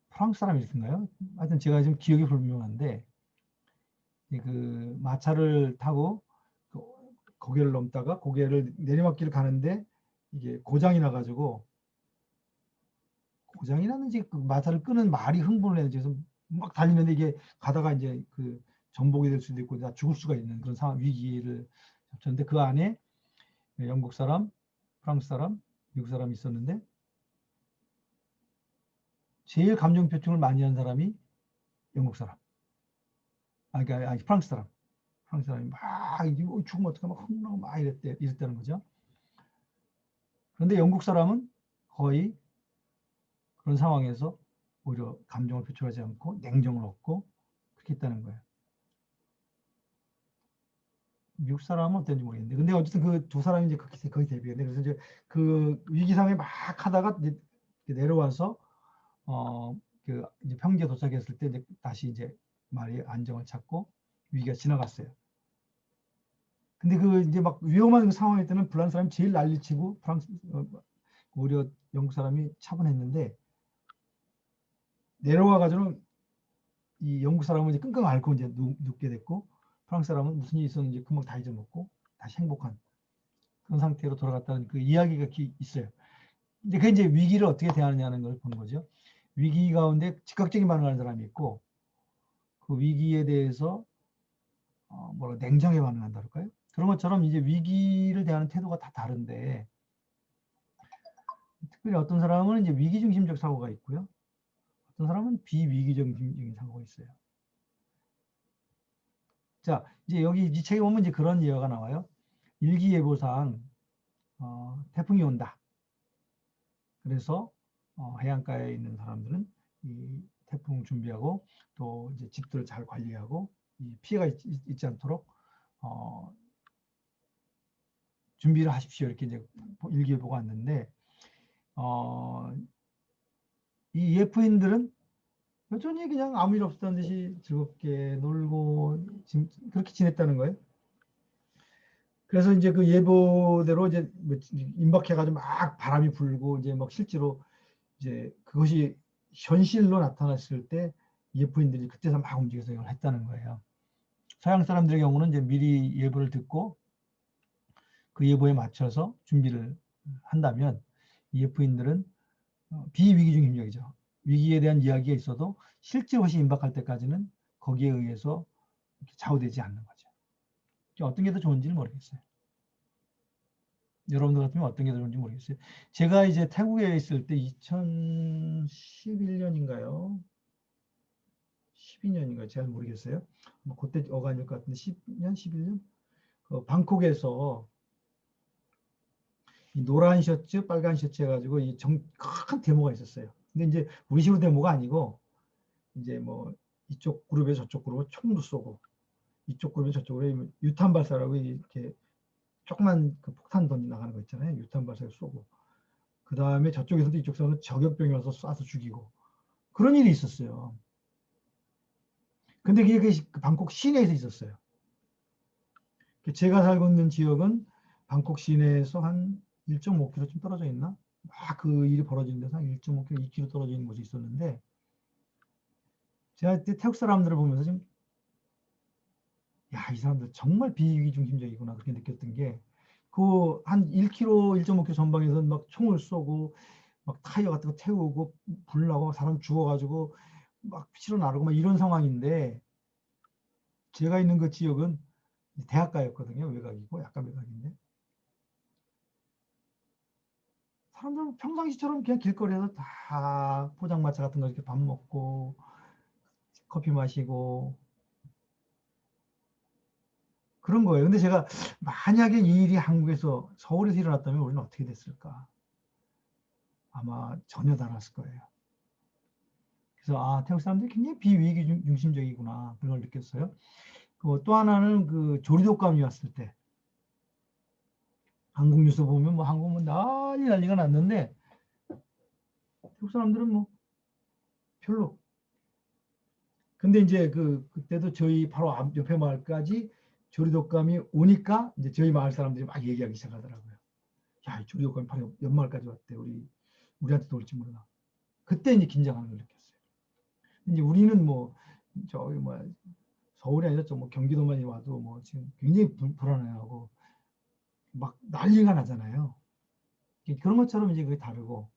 프랑스 사람 이렇던가요? 하여튼 제가 지금 기억이 불명한데 그 마차를 타고 고개를 넘다가 고개를 내리막길을 가는데 이게 고장이 나가지고 고장이 났는지 그 마차를 끄는 말이 흥분을 했는지 그래서 막 달리는데 이게 가다가 이제 그 전복이 될 수도 있고 다 죽을 수가 있는 그런 상황 위기를 겹쳤는데 그 안에 영국 사람, 프랑스 사람, 미국 사람이 있었는데 제일 감정 표출을 많이 한 사람이 영국 사람. 그러니까 프랑스 사람. 프랑스 사람이 막 죽으면 어떡해 막 흥분하고 막 이랬다는 거죠. 그런데 영국 사람은 거의 그런 상황에서 오히려 감정을 표출하지 않고 냉정을 얻고 그렇게 했다는 거예요. 미국 사람은 어땠는지 모르겠는데, 근데 어쨌든 그 두 사람이 이제 거의 대비했는데, 그래서 이제 그 위기 상황에 막 하다가 이제 내려와서 이제 평지에 도착했을 때 이제 다시 이제 말이 안정을 찾고 위기가 지나갔어요. 근데 그 이제 막 위험한 그 상황일 때는 불안 사람이 제일 난리치고 오히려 영국 사람이 차분했는데 내려와가지고는 이 영국 사람은 이제 끙끙 앓고 이제 눕게 됐고 프랑스 사람은 무슨 일이 있었는지 금방 다 잊어먹고 다시 행복한 그런 상태로 돌아갔다는 그 이야기가 있어요. 근데 그게 이제 위기를 어떻게 대하느냐는 걸 보는 거죠. 위기 가운데 즉각적인 반응하는 사람이 있고 그 위기에 대해서 뭐라 냉정하게 반응한다 할까요? 그런 것처럼 이제 위기를 대하는 태도가 다 다른데 특별히 어떤 사람은 이제 위기 중심적 사고가 있고요. 어떤 사람은 비위기 중심적인 사고가 있어요. 자, 이제 여기 이 책에 보면 이제 그런 예화가 나와요. 일기예보상 태풍이 온다. 그래서 해안가에 있는 사람들은 이 태풍 준비하고 또 이제 집들을 잘 관리하고 이 피해가 있지 않도록 준비를 하십시오. 이렇게 이제 일기예보가 왔는데 이 예프인들은 여전히 그냥 아무 일 없었다는 듯이 즐겁게 놀고 그렇게 지냈다는 거예요. 그래서 이제 그 예보대로 이제 임박해가지고 막 바람이 불고 이제 막 실제로 이제 그것이 현실로 나타났을 때 예프인들이 그때서 막 움직여서 이걸 했다는 거예요. 서양 사람들의 경우는 이제 미리 예보를 듣고 그 예보에 맞춰서 준비를 한다면 예프인들은 비위기중 심적이죠. 위기에 대한 이야기가 있어도 실제 것이 임박할 때까지는 거기에 의해서 좌우되지 않는 거죠. 어떤 게 더 좋은지는 모르겠어요. 여러분들 같으면 어떤 게 더 좋은지 모르겠어요. 제가 이제 태국에 있을 때 2011년인가요? 12년인가요? 잘 모르겠어요. 뭐 그때 어간일 것 같은데 10년, 11년? 방콕에서 이 노란 셔츠, 빨간 셔츠 해가지고 큰 데모가 있었어요. 근데 이제 우리식으로 데모가 아니고 이제 뭐 이쪽 그룹에 저쪽 그룹에 총도 쏘고 이쪽 그룹에 저쪽으로 유탄 발사라고 이렇게 조그만 그 폭탄 던지 나가는 거 있잖아요. 유탄 발사를 쏘고 그 다음에 저쪽에서도 이쪽에서는 저격병이 와서 쏴서 죽이고 그런 일이 있었어요. 근데 그게 그 방콕 시내에서 있었어요. 제가 살고 있는 지역은 방콕 시내에서 한 1.5km쯤 떨어져 있나? 막 그 일이 벌어지는 데서 한 1.5km, 2km 떨어져 있는 곳이 있었는데 제가 그때 태국 사람들을 보면서 좀 야, 이 사람들 정말 비위기 중심적이구나 그렇게 느꼈던 게 그 한 1km, 1.5km 전방에서 막 총을 쏘고 막 타이어 같은 거 태우고 불 나고 사람 죽어가지고 막 피로 나르고 막 이런 상황인데 제가 있는 그 지역은 대학가였거든요. 외곽이고 약간 외곽인데 사람들은 평상시처럼 그냥 길거리에서 다 포장마차 같은 거 이렇게 밥 먹고 커피 마시고 그런 거예요. 근데 제가 만약에 이 일이 한국에서 서울에서 일어났다면 우리는 어떻게 됐을까? 아마 전혀 달랐을 거예요. 그래서 태국 사람들이 굉장히 비위기 중심적이구나 그런 걸 느꼈어요. 또 하나는 그 조류독감이 왔을 때 한국 뉴스 보면 뭐 한국은 난리가 났는데 태국 사람들은 뭐 별로. 근데 이제 그때도 저희 바로 옆에 마을까지 조류독감이 오니까 이제 저희 마을 사람들이 막 얘기하기 시작하더라고요. 야, 이 조류독감이 바로 옆 마을까지 왔대. 우리한테도 올지 몰라. 그때 이제 긴장하는 걸 느꼈어요. 이제 우리는 뭐 저기 뭐 서울이 아니라 뭐 경기도만 와도 뭐 지금 굉장히 불안해하고 막 난리가 나잖아요. 그런 것처럼 이제 그게 다르고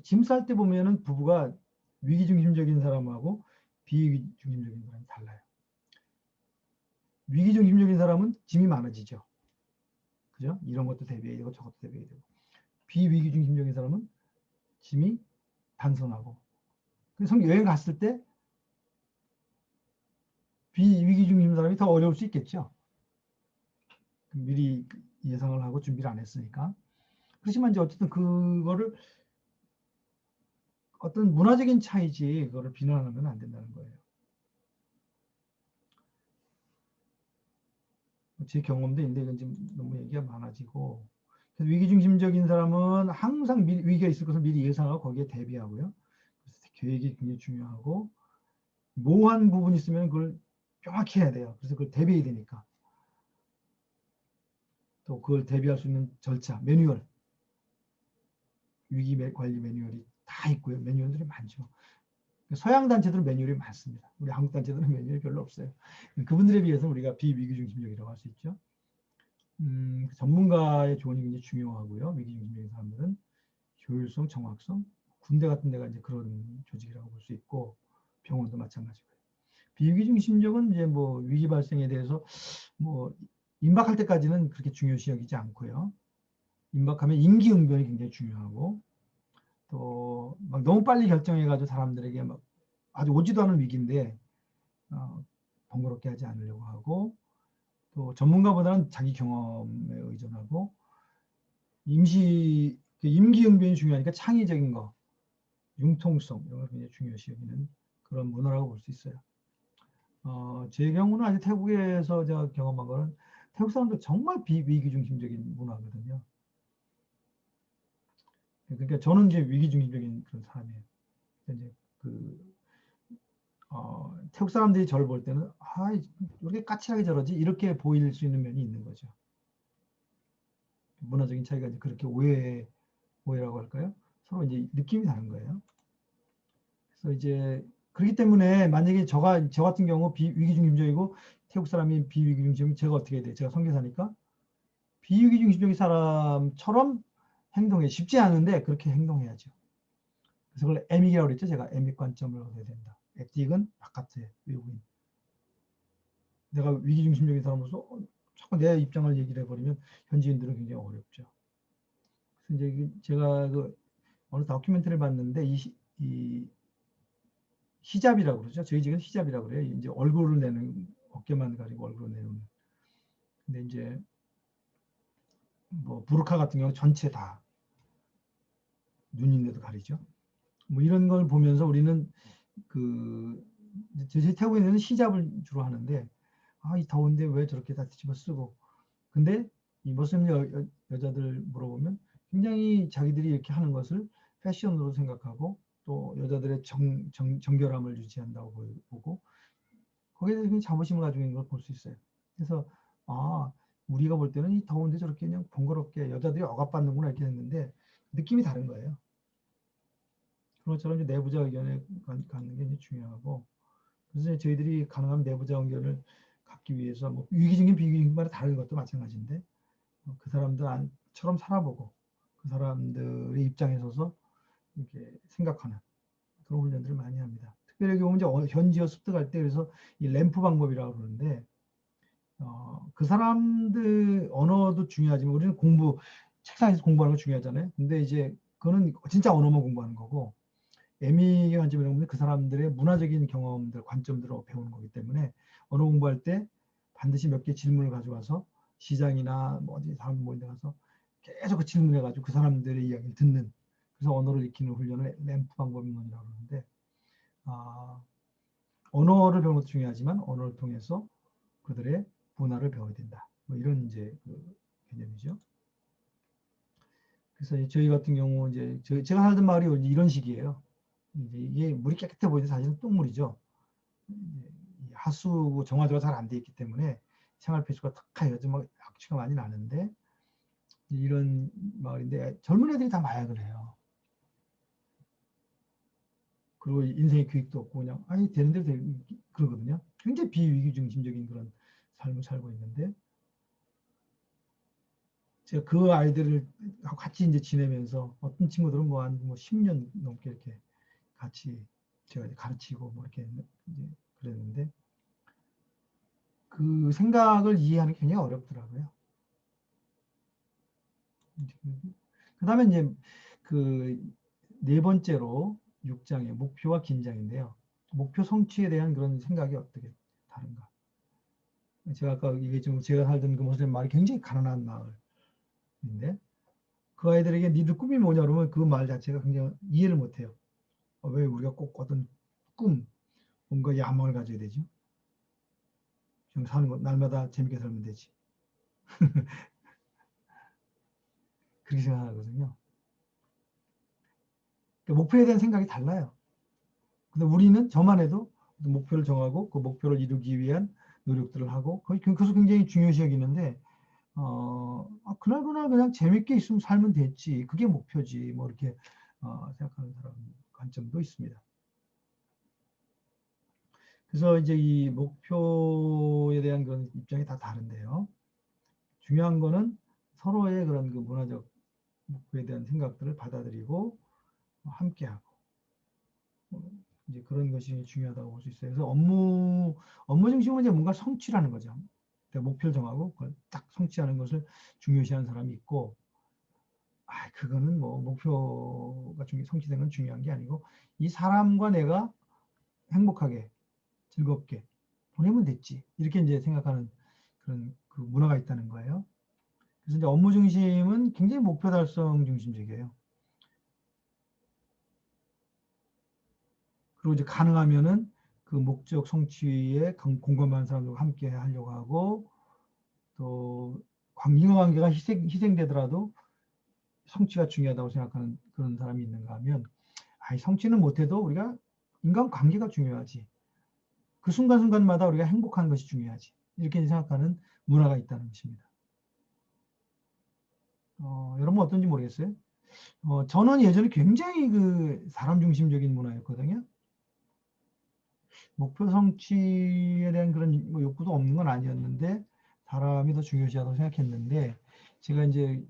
짐 쌀 때 보면은 부부가 위기 중심적인 사람하고 비위기 중심적인 사람이 달라요. 위기 중심적인 사람은 짐이 많아지죠. 그죠? 이런 것도 대비해야 되고 저것도 대비해야 되고. 비위기 중심적인 사람은 짐이 단순하고. 그래서 여행 갔을 때 비위기 중심 사람이 더 어려울 수 있겠죠. 미리 예상을 하고 준비를 안 했으니까. 그렇지만 이제 어쨌든 그거를 어떤 문화적인 차이지 그거를 비난하면 안 된다는 거예요. 제 경험도 있는데 이건 지금 너무 얘기가 많아지고 위기중심적인 사람은 항상 위기가 있을 것을 미리 예상하고 거기에 대비하고요. 그래서 계획이 굉장히 중요하고 모호한 부분이 있으면 그걸 정확히 해야 돼요. 그래서 그걸 대비해야 되니까. 또 그걸 대비할 수 있는 절차, 매뉴얼, 위기 관리 매뉴얼이 다 있고요. 매뉴얼들이 많죠. 서양 단체들은 매뉴얼이 많습니다. 우리 한국 단체들은 매뉴얼이 별로 없어요. 그분들에 비해서 우리가 비위기 중심적이라고 할 수 있죠. 전문가의 조언이 굉장히 중요하고요. 위기 중심적인 사람들은 효율성, 정확성, 군대 같은 데가 이제 그런 조직이라고 볼 수 있고, 병원도 마찬가지고요. 비위기 중심적은 이제 뭐 위기 발생에 대해서 뭐 임박할 때까지는 그렇게 중요시 여기지 않고요. 임박하면 임기응변이 굉장히 중요하고, 또 막 너무 빨리 결정해가지고 사람들에게 막 아주 오지도 않은 위기인데 번거롭게 하지 않으려고 하고, 또 전문가보다는 자기 경험에 의존하고, 임기응변이 중요하니까 창의적인 거, 융통성 이런 걸 굉장히 중요시 여기는 그런 문화라고 볼 수 있어요. 제 경우는 아직 태국에서 제가 경험한 거는 태국 사람들 정말 비위기 중심적인 문화거든요. 그러니까 저는 이제 위기 중심적인 그런 사람이에요. 이제 태국 사람들이 저를 볼 때는 왜 이렇게 까칠하게 저러지? 이렇게 보일 수 있는 면이 있는 거죠. 문화적인 차이가 이제 그렇게 오해라고 할까요? 서로 이제 느낌이 다른 거예요. 그래서 이제 그렇기 때문에 만약에 저 같은 경우 비위기 중심적이고 태국 사람이 비위기 중심적이면 제가 어떻게 해야 돼요? 제가 선교사니까 비위기 중심적인 사람처럼 행동해. 쉽지 않은데 그렇게 행동해야죠. 그래서 그걸 에믹이라고 그랬죠. 제가 에믹 관점을 얻어야 된다. 에틱은 바깥에 외국인. 내가 위기 중심적인 사람으로서 자꾸 내 입장을 얘기를 해버리면 현지인들은 굉장히 어렵죠. 그래서 이제 제가 어느 다큐멘터리를 봤는데 이 히잡이라고 그러죠. 저희 지금 히잡이라고 그래요. 이제 얼굴을 내는, 어깨만 가리고 얼굴을 내는. 근데 이제 뭐 부르카 같은 경우 전체 다 눈인데도 가리죠. 뭐 이런 걸 보면서 우리는 제 태국에는 히잡을 주로 하는데 이 더운데 왜 저렇게 다 뒤집어 쓰고. 근데 이 모슬림 여자들 물어보면 굉장히 자기들이 이렇게 하는 것을 패션으로 생각하고 또 여자들의 정결함을 유지한다고 보고 거기에 대해서 굉장히 자부심을 가지고 있는 걸 볼 수 있어요. 그래서 우리가 볼 때는 이 더운데 저렇게 그냥 번거롭게 여자들이 억압받는구나 이렇게 했는데 느낌이 다른 거예요. 그런 것처럼 이제 내부자 의견에 갖는 게 이제 중요하고, 그래서 저희들이 가능한 내부자 의견을 갖기 위해서 뭐 위기적인 비위기적인 다른 것도 마찬가지인데 그 사람들처럼 살아보고 그 사람들의 입장에 서서 이렇게 생각하는 그런 훈련들을 많이 합니다. 특별히 여기 보면 이제 현지어 습득할 때 그래서 이 램프 방법이라고 그러는데 그 사람들 언어도 중요하지만 우리는 책상에서 공부하는 거 중요하잖아요. 근데 이제 그거는 진짜 언어만 공부하는 거고 에미의 관점이라고 하면 그 사람들의 문화적인 경험들, 관점들을 배우는 거기 때문에 언어 공부할 때 반드시 몇 개 질문을 가져와서 시장이나 뭐 어디 사람 모인 데 가서 계속 그 질문해 가지고 그 사람들의 이야기를 듣는, 그래서 언어를 익히는 훈련을 램프 방법론이라고 하는데 언어를 배우는 것도 중요하지만 언어를 통해서 그들의 문화를 배워야 된다. 뭐 이런 이제 개념이죠. 그래서 저희 같은 경우 이제 제가 살던 마을이 이런 식이에요. 이게 물이 깨끗해 보이는데 사실은 똥물이죠. 하수 정화조가 잘 안 돼 있기 때문에 생활 폐수가 탁하여서 막 악취가 많이 나는데 이런 마을인데 젊은 애들이 다 마약을 해요. 그리고 인생의 계획도 없고 그냥 되는 대로 그러거든요. 굉장히 비위기 중심적인 그런 삶을 살고 있는데 제가 그 아이들을 같이 이제 지내면서 어떤 친구들은 한 10년 넘게 이렇게 같이 제가 가르치고 뭐 이렇게 이제 그랬는데 그 생각을 이해하는 게 굉장히 어렵더라고요. 그 다음에 이제 네 번째로 6장의 목표와 긴장인데요. 목표 성취에 대한 그런 생각이 어떻게 다른가. 제가 아까 제가 살던 그 모슬림 마을이 굉장히 가난한 마을인데 그 아이들에게 니들 꿈이 뭐냐 그러면 그 말 자체가 굉장히 이해를 못해요. 왜 우리가 꼭 어떤 뭔가 야망을 가져야 되죠? 지금 사는 것 날마다 재밌게 살면 되지. 그렇게 생각하거든요. 그러니까 목표에 대한 생각이 달라요. 근데 우리는 저만 해도 목표를 정하고 그 목표를 이루기 위한 노력들을 하고 그것을 굉장히 중요시 여기는데 그날그날 그냥 재밌게 있으면 살면 됐지. 그게 목표지. 뭐 이렇게 생각하는 사람 관점도 있습니다. 그래서 이제 이 목표에 대한 그런 입장이 다 다른데요. 중요한 거는 서로의 그런 그 문화적 목표에 대한 생각들을 받아들이고 함께하고 이제 그런 것이 중요하다고 볼 수 있어요. 그래서 업무 중심은 이제 뭔가 성취라는 거죠. 그러니까 목표를 정하고 그걸 딱 성취하는 것을 중요시하는 사람이 있고, 그거는 뭐 목표가 성취된 건 중요한 게 아니고 이 사람과 내가 행복하게 즐겁게 보내면 됐지. 이렇게 이제 생각하는 그런 그 문화가 있다는 거예요. 그래서 이제 업무 중심은 굉장히 목표 달성 중심적이에요. 그리고 이제 가능하면은 그 목적 성취에 공감하는 사람들과 함께 하려고 하고, 또 인간관계가 희생되더라도 성취가 중요하다고 생각하는 그런 사람이 있는가 하면, 성취는 못해도 우리가 인간관계가 중요하지. 그 순간순간마다 우리가 행복한 것이 중요하지. 이렇게 생각하는 문화가 있다는 것입니다. 여러분 어떤지 모르겠어요. 저는 예전에 굉장히 그 사람 중심적인 문화였거든요. 목표 성취에 대한 그런 뭐 욕구도 없는 건 아니었는데 사람이 더 중요시하다고 생각했는데, 제가 이제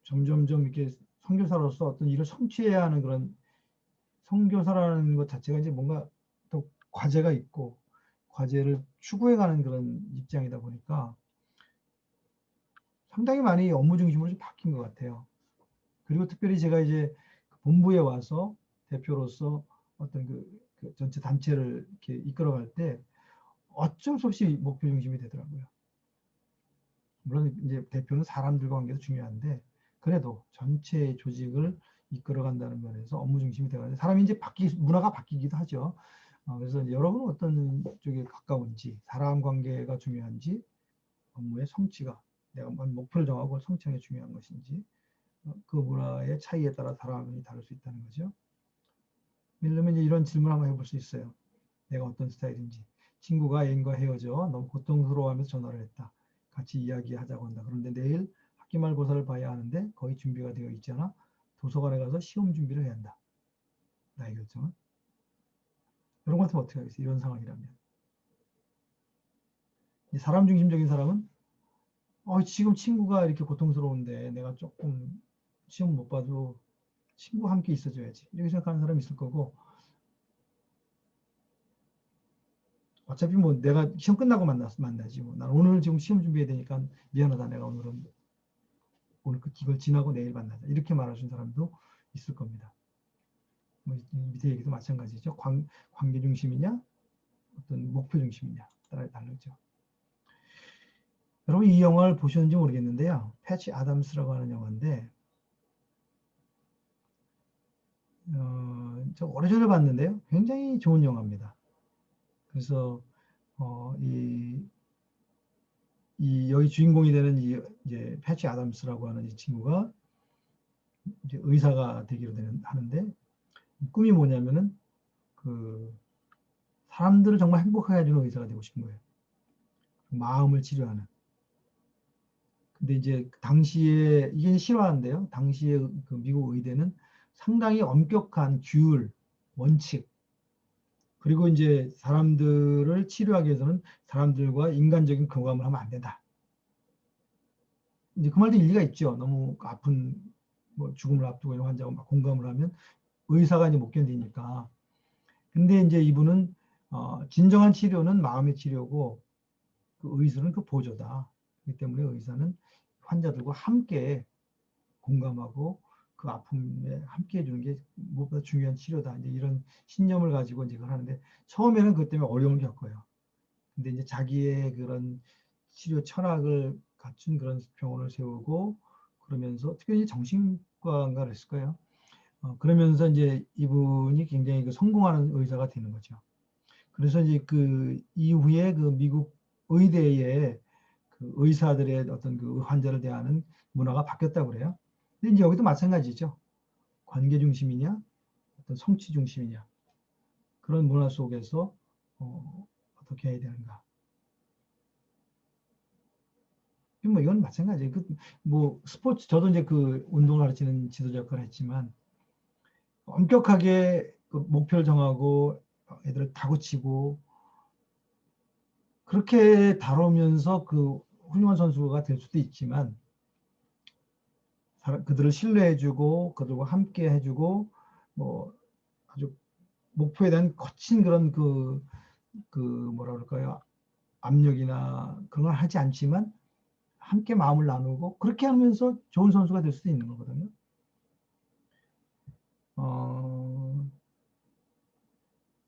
점점점 이렇게 선교사로서 어떤 일을 성취해야 하는 그런 선교사라는 것 자체가 이제 뭔가 또 과제가 있고 과제를 추구해가는 그런 입장이다 보니까 상당히 많이 업무 중심으로 좀 바뀐 것 같아요. 그리고 특별히 제가 이제 본부에 와서 대표로서 어떤 그 전체 단체를 이렇게 이끌어갈 때 어쩔 수 없이 목표 중심이 되더라고요. 물론 이제 대표는 사람들과 관계도 중요한데 그래도 전체 조직을 이끌어간다는 면에서 업무 중심이 되가지고 사람이 이제 문화가 바뀌기도 하죠. 그래서 여러분은 어떤 쪽에 가까운지, 사람 관계가 중요한지, 업무의 성취가 내가 목표를 정하고 성취하는 게 중요한 것인지, 그 문화의 차이에 따라 사람이 다를 수 있다는 거죠. 예를 들면 이제 이런 질문 한번 해볼 수 있어요. 내가 어떤 스타일인지. 친구가 애인과 헤어져 너무 고통스러워하면서 전화를 했다. 같이 이야기하자고 한다. 그런데 내일 학기말고사를 봐야 하는데 거의 준비가 되어 있잖아. 도서관에 가서 시험 준비를 해야 한다. 나의 결정은? 이런 것 같으면 어떻게 하겠어요? 이런 상황이라면. 사람 중심적인 사람은 지금 친구가 이렇게 고통스러운데 내가 조금 시험 못 봐도 친구와 함께 있어줘야지. 이렇게 생각하는 사람이 있을 거고, 어차피 뭐 내가 시험 끝나고 만나지. 뭐. 난 오늘 지금 시험 준비해야 되니까 미안하다. 내가 오늘은 오늘 이걸 지나고 내일 만나자. 이렇게 말하시는 사람도 있을 겁니다. 뭐 밑에 얘기도 마찬가지죠. 관계 중심이냐, 어떤 목표 중심이냐 따라 다르죠. 여러분 이 영화를 보셨는지 모르겠는데요. 패치 아담스라고 하는 영화인데, 저 오래전에 봤는데요. 굉장히 좋은 영화입니다. 그래서 여기 주인공이 되는 이제 패치 아담스라고 하는 이 친구가 이제 의사가 되기로 하는데, 꿈이 뭐냐면은 그 사람들을 정말 행복하게 해주는 의사가 되고 싶은 거예요. 마음을 치료하는. 근데 이제 당시에 이게 실화인데요. 당시에 그 미국 의대는 상당히 엄격한 규율, 원칙, 그리고 이제 사람들을 치료하기 위해서는 사람들과 인간적인 교감을 하면 안 된다. 이제 그 말도 일리가 있죠. 너무 아픈 뭐 죽음을 앞두고 있는 환자가 막 공감을 하면 의사가 이제 못 견디니까. 근데 이제 이분은 진정한 치료는 마음의 치료고 그 의술은 그 보조다. 그렇기 때문에 의사는 환자들과 함께 공감하고 그 아픔에 함께 해주는 게 무엇보다 중요한 치료다. 이제 이런 신념을 가지고 이제 그걸 하는데 처음에는 그것 때문에 어려움을 겪어요. 근데 이제 자기의 그런 치료 철학을 갖춘 그런 병원을 세우고 그러면서 특별히 정신과인가 그랬을 거예요. 그러면서 이제 이분이 굉장히 그 성공하는 의사가 되는 거죠. 그래서 이제 그 이후에 그 미국 의대의 그 의사들의 어떤 그 환자를 대하는 문화가 바뀌었다고 그래요. 근데 이제 여기도 마찬가지죠. 관계 중심이냐, 어떤 성취 중심이냐, 그런 문화 속에서 어떻게 해야 되는가. 뭐 이건 마찬가지예요. 뭐 스포츠 저도 이제 그 운동을 가르치는 지도자 역할을 했지만 엄격하게 그 목표를 정하고 애들을 다그치고 그렇게 다루면서 그 훌륭한 선수가 될 수도 있지만 그들을 신뢰해주고 그들과 함께 해주고 뭐 아주 목표에 대한 거친 그런 그 뭐라 그럴까요? 압력이나 그런 걸 하지 않지만 함께 마음을 나누고 그렇게 하면서 좋은 선수가 될 수도 있는 거거든요.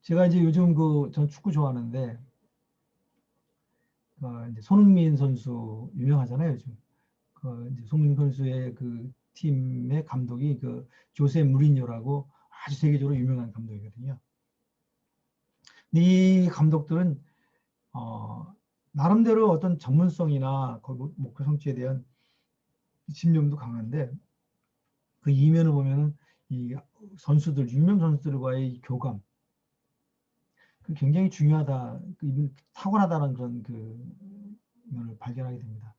제가 이제 요즘 전 축구 좋아하는데 이제 손흥민 선수 유명하잖아요, 요즘. 이제 손흥민 선수의 그 팀의 감독이 그 조세 무리뉴라고 아주 세계적으로 유명한 감독이거든요. 이 감독들은 나름대로 어떤 전문성이나 목표 성취에 대한 집념도 강한데 그 이면을 보면은 이 선수들, 유명 선수들과의 교감, 굉장히 중요하다, 탁월하다는 그런 면을 발견하게 됩니다.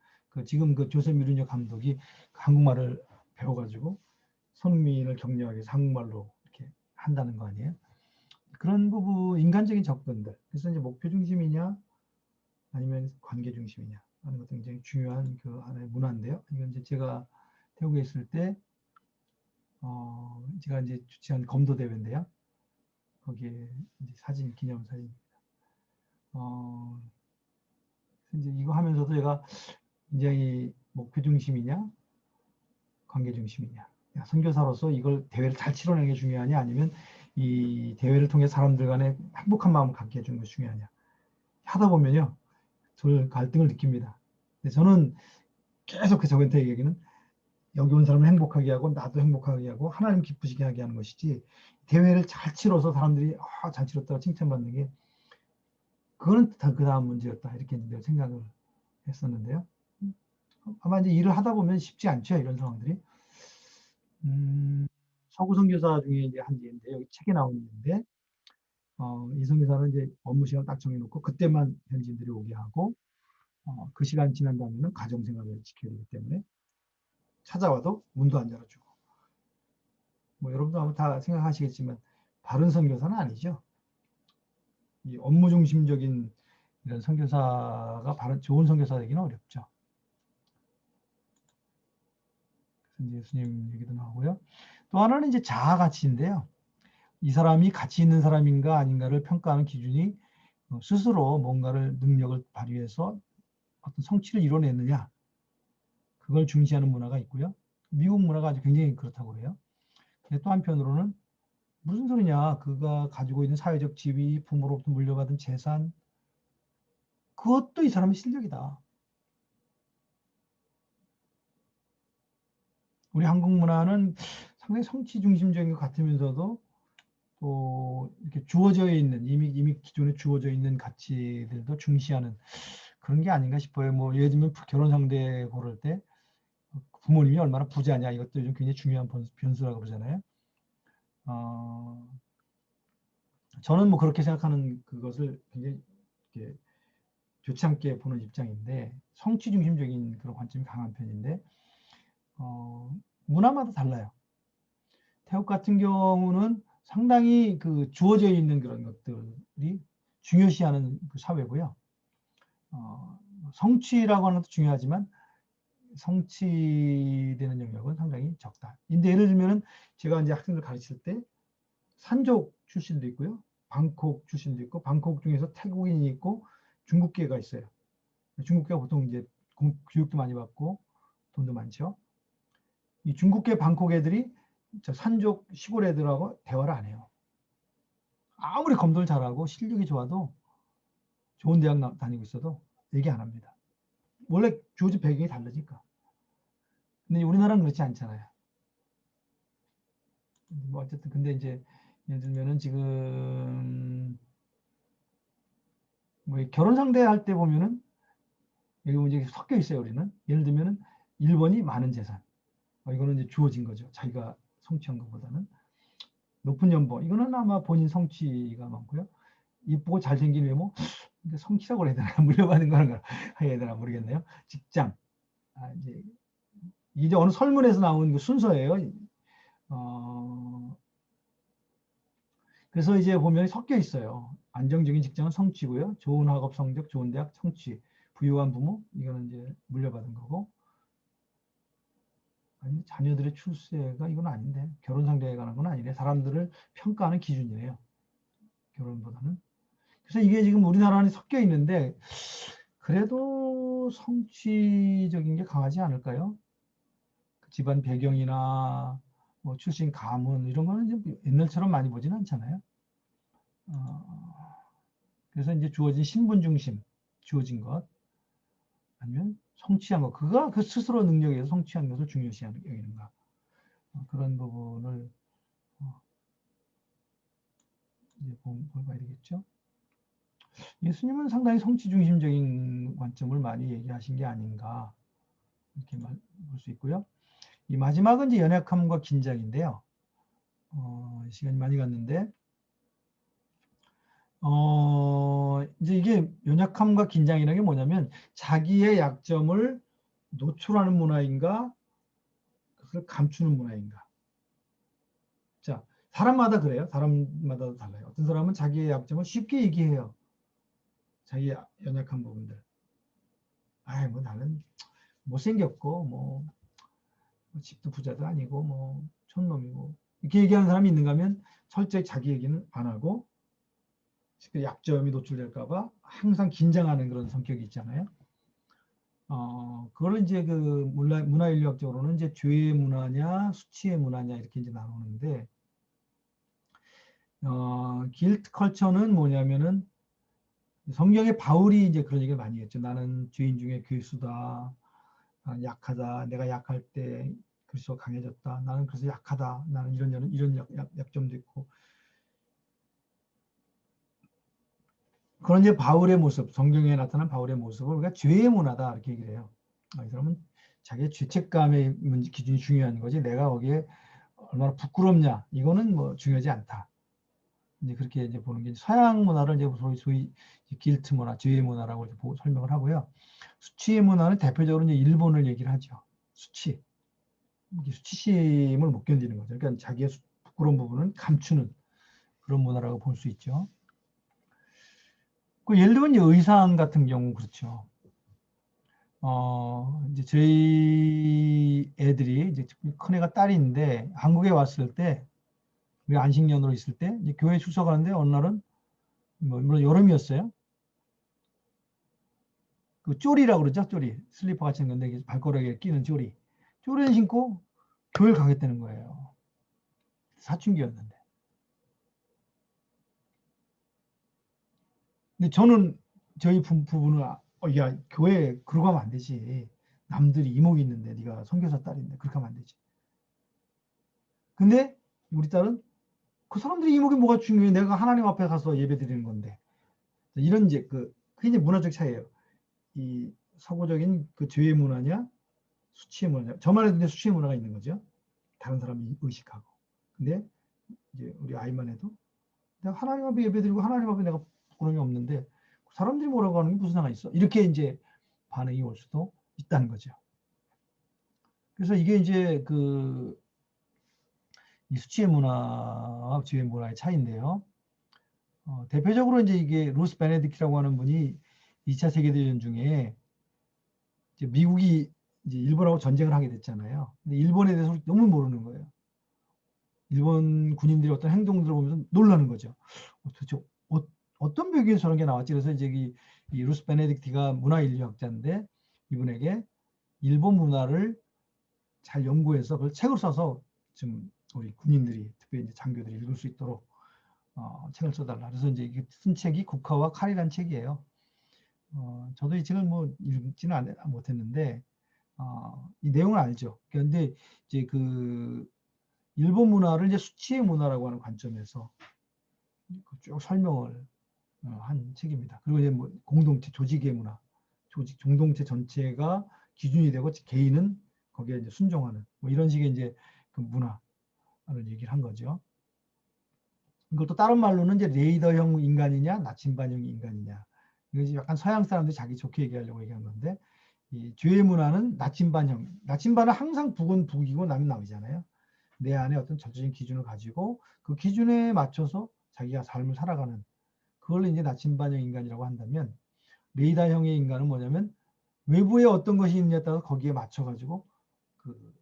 지금 그 조세 미르뉴 감독이 한국말을 배워가지고 손흥민을 격려하기 위해서 한국말로 이렇게 한다는 거 아니에요? 그런 부분, 인간적인 접근들. 그래서 이제 목표 중심이냐, 아니면 관계 중심이냐 하는 것도 굉장히 중요한 그 하나의 문화인데요. 이건 이제 제가 태국에 있을 때, 제가 이제 주최한 검도 대회인데요. 거기에 이제 기념 사진입니다. 이제 이거 하면서도 제가 굉장히 목표 중심이냐, 관계 중심이냐. 선교사로서 이걸 대회를 잘 치러내는 게 중요하냐, 아니면 이 대회를 통해 사람들 간에 행복한 마음을 갖게 해주는 것이 중요하냐. 하다 보면요, 저 갈등을 느낍니다. 근데 저는 계속 저한테 얘기는 여기 온 사람을 행복하게 하고 나도 행복하게 하고 하나님 기쁘시게 하게 하는 것이지, 대회를 잘 치러서 사람들이 잘 치렀다고 칭찬받는 게 그거는 다 그 다음 문제였다, 이렇게 생각을 했었는데요. 아마 이제 일을 하다 보면 쉽지 않죠, 이런 상황들이. 서구 선교사 중에 이제 한 예인데, 여기 책에 나오는 예인데, 이 선교사는 이제 업무 시간 딱 정해놓고 그때만 현지인들이 오게 하고, 그 시간 지난 다음에는 가정 생활을 지켜야 되기 때문에 찾아와도 문도 안 열어주고. 뭐 여러분도 아마 다 생각하시겠지만 바른 선교사는 아니죠. 이 업무 중심적인 이런 선교사가 좋은 선교사 되기는 어렵죠. 그래서 이제 예수님 얘기도 나오고요. 또 하나는 이제 자아 가치인데요. 이 사람이 가치 있는 사람인가 아닌가를 평가하는 기준이 스스로 뭔가를 능력을 발휘해서 어떤 성취를 이뤄냈느냐, 그걸 중시하는 문화가 있고요. 미국 문화가 아주 굉장히 그렇다고 그래요. 근데 또 한편으로는 무슨 소리냐, 그가 가지고 있는 사회적 지위, 부모로부터 물려받은 재산, 그것도 이 사람의 실력이다. 우리 한국 문화는 상당히 성취 중심적인 것 같으면서도 또 이렇게 주어져 있는, 이미 기존에 주어져 있는 가치들도 중시하는 그런 게 아닌가 싶어요. 뭐 예를 들면 결혼 상대 고를 때 부모님이 얼마나 부자냐, 이것도 요즘 굉장히 중요한 변수라고 그러잖아요. 저는 뭐 그렇게 생각하는 그것을 굉장히 이렇게 좋지 않게 보는 입장인데, 성취 중심적인 그런 관점이 강한 편인데, 문화마다 달라요. 태국 같은 경우는 상당히 그 주어져 있는 그런 것들이 중요시하는 그 사회고요. 성취라고 하는 것도 중요하지만 성취되는 영역은 상당히 적다. 근데 예를 들면은 제가 이제 학생들 가르칠 때 산족 출신도 있고요, 방콕 출신도 있고, 방콕 중에서 태국인이 있고 중국계가 있어요. 중국계가 보통 이제 교육도 많이 받고 돈도 많죠. 이 중국계 방콕 애들이 저 산족 시골 애들하고 대화를 안 해요. 아무리 검도를 잘하고 실력이 좋아도, 좋은 대학 다니고 있어도 얘기 안 합니다. 원래 주어진 배경이 다르니까. 근데 우리나라는 그렇지 않잖아요. 뭐 어쨌든 근데 이제 예를 들면은 지금 뭐 결혼 상대할 때 보면은 여기 문제 섞여 있어요. 우리는 예를 들면은 1번이 많은 재산, 이거는 이제 주어진 거죠. 자기가 성취한 것보다는 높은 연봉, 이거는 아마 본인 성취가 많고요. 이쁘고 잘생긴 외모, 근데 성취라고 해야 되나, 물려받은 거는 해야 되나 모르겠네요. 직장, 이제 어느 설문에서 나온 그 순서예요. 그래서 이제 보면 섞여 있어요. 안정적인 직장은 성취고요. 좋은 학업 성적, 좋은 대학 성취. 부유한 부모, 이거는 이제 물려받은 거고. 아니, 자녀들의 출세가 이건 아닌데. 결혼 상대에 관한 건 아니래. 사람들을 평가하는 기준이래요. 결혼보다는. 그래서 이게 지금 우리나라는 섞여 있는데, 그래도 성취적인 게 강하지 않을까요? 집안 배경이나 뭐 출신 가문 이런 거는 이제 옛날처럼 많이 보지는 않잖아요. 그래서 이제 주어진 신분 중심, 주어진 것 아니면 성취한 것, 그가 그 스스로 능력에서 성취한 것을 중요시 여기는가, 그런 부분을 이제 봐야 되겠죠. 예수님은 상당히 성취 중심적인 관점을 많이 얘기하신 게 아닌가 이렇게 볼 수 있고요. 이 마지막은 이제 연약함과 긴장인데요. 시간이 많이 갔는데, 이제 이게 연약함과 긴장이라는 게 뭐냐면 자기의 약점을 노출하는 문화인가, 그걸 감추는 문화인가. 자, 사람마다 그래요. 사람마다 달라요. 어떤 사람은 자기의 약점을 쉽게 얘기해요. 자기 연약한 부분들. 뭐 나는 못생겼고, 뭐 집도 부자도 아니고, 뭐 촌놈이고. 이렇게 얘기하는 사람이 있는가 하면 철저히 자기 얘기는 안 하고, 약점이 노출될까봐 항상 긴장하는 그런 성격이 있잖아요. 그거를 이제 그 문화인류학적으로는 이제 죄의 문화냐, 수치의 문화냐 이렇게 이제 나누는데, 길트 컬처는 뭐냐면은 성경에 바울이 이제 그런 얘기를 많이 했죠. 나는 죄인 중에 괴수다. 나는 약하다. 내가 약할 때 그리스도가 강해졌다. 나는 그래서 약하다. 나는 이런 약점도 있고. 그런 이제 바울의 모습, 성경에 나타난 바울의 모습을 우리가 죄의 문화다 이렇게 얘기를 해요. 이 사람은 자기의 죄책감의 기준이 중요한 거지. 내가 거기에 얼마나 부끄럽냐. 이거는 뭐 중요하지 않다. 이제 그렇게 이제 보는 게 서양 문화를 이제 소위 길트 문화, 죄의 문화라고 이렇게 설명을 하고요. 수치의 문화는 대표적으로 이제 일본을 얘기를 하죠. 수치. 수치심을 못 견디는 거죠. 그러니까 자기의 부끄러운 부분은 감추는 그런 문화라고 볼 수 있죠. 예를 들면 의상 같은 경우 그렇죠. 이제 저희 애들이 이제 큰 애가 딸이 있는데 한국에 왔을 때 우리 안식년으로 있을 때 이제 교회 출석하는데 어느 날은 물론 여름이었어요. 그 쪼리라고 그러죠, 쪼리. 슬리퍼 같이 생겼는데 발가락에 끼는 쪼리. 쪼리를 신고 교회를 가겠다는 거예요. 사춘기였는데. 근데 저는 저희 부부는 야 교회 그러고 가면 안 되지. 남들이 이목이 있는데 네가 선교사 딸인데 그렇게 하면 안 되지. 근데 우리 딸은 그 사람들이 이목이 뭐가 중요해? 내가 하나님 앞에 가서 예배 드리는 건데. 이런 이제 그게 이제 문화적 차이예요. 이 서구적인 그 죄의 문화냐, 수치의 문화냐. 저만 해도 이제 수치의 문화가 있는 거죠. 다른 사람이 의식하고. 근데 이제 우리 아이만 해도 내가 하나님 앞에 예배드리고 하나님 앞에 내가 부끄러움이 없는데 사람들이 뭐라고 하는 게 무슨 상관 있어? 이렇게 이제 반응이 올 수도 있다는 거죠. 그래서 이게 이제 이 수치의 문화와 죄의 문화의 차이인데요. 대표적으로 이제 이게 루스 베네딕트라고 하는 분이 2차 세계대전 중에 이제 미국이 이제 일본하고 전쟁을 하게 됐잖아요. 근데 일본에 대해서 너무 모르는 거예요. 일본 군인들이 어떤 행동들을 보면서 놀라는 거죠. 도대체 어떤 배경에서 저런 게 나왔지? 그래서 이제 이 루스 베네딕티가 문화인류학자인데 이분에게 일본 문화를 잘 연구해서 그걸 책을 써서 좀 우리 군인들이 특별히 이제 장교들이 읽을 수 있도록 책을 써달라. 그래서 이제 이게 쓴 책이 국화와 칼이라는 책이에요. 저도 이 책을 뭐 읽지는 못했는데 이 내용을 알죠. 그런데 이제 일본 문화를 이제 수치의 문화라고 하는 관점에서 쭉 설명을 한 책입니다. 그리고 이제 뭐 공동체, 조직의 문화, 공동체 전체가 기준이 되고 개인은 거기에 이제 순종하는 뭐 이런 식의 이제 그 문화를 얘기를 한 거죠. 이것도 다른 말로는 이제 레이더형 인간이냐, 나침반형 인간이냐. 이것이 약간 서양 사람들이 자기 좋게 얘기하려고 얘기한 건데 이 죄의 문화는 나침반형. 나침반은 항상 북은 북이고 남은 남이잖아요. 내 안에 어떤 절대적인 기준을 가지고 그 기준에 맞춰서 자기가 삶을 살아가는 그걸 이제 나침반형 인간이라고 한다면 레이다형의 인간은 뭐냐면 외부에 어떤 것이 있느냐에 따라서 거기에 맞춰가지고 그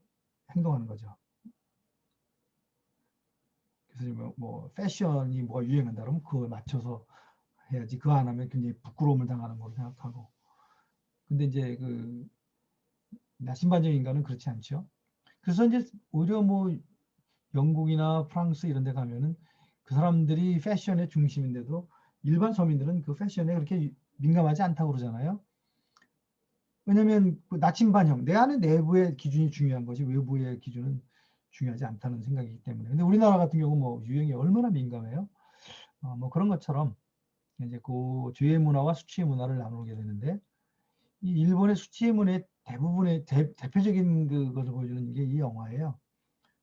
행동하는 거죠. 그래서 뭐 패션이 뭐가 유행한다 그러면 그거에 맞춰서 해야지 그거 안 하면 굉장히 부끄러움을 당하는 걸로 생각하고 근데 이제 그 나침반형 인간은 그렇지 않죠. 그래서 이제 오히려 뭐 영국이나 프랑스 이런 데 가면은 그 사람들이 패션의 중심인데도 일반 서민들은 그 패션에 그렇게 민감하지 않다고 그러잖아요. 왜냐면 그 나침반형, 내 안에 내부의 기준이 중요한 거지 외부의 기준은 중요하지 않다는 생각이기 때문에. 근데 우리나라 같은 경우 뭐 유행에 얼마나 민감해요? 뭐 그런 것처럼 이제 그 죄의 문화와 수치의 문화를 나누게 되는데 이 일본의 수치의 문화의 대부분의 대표적인 그것을 보여주는 게 이 영화예요.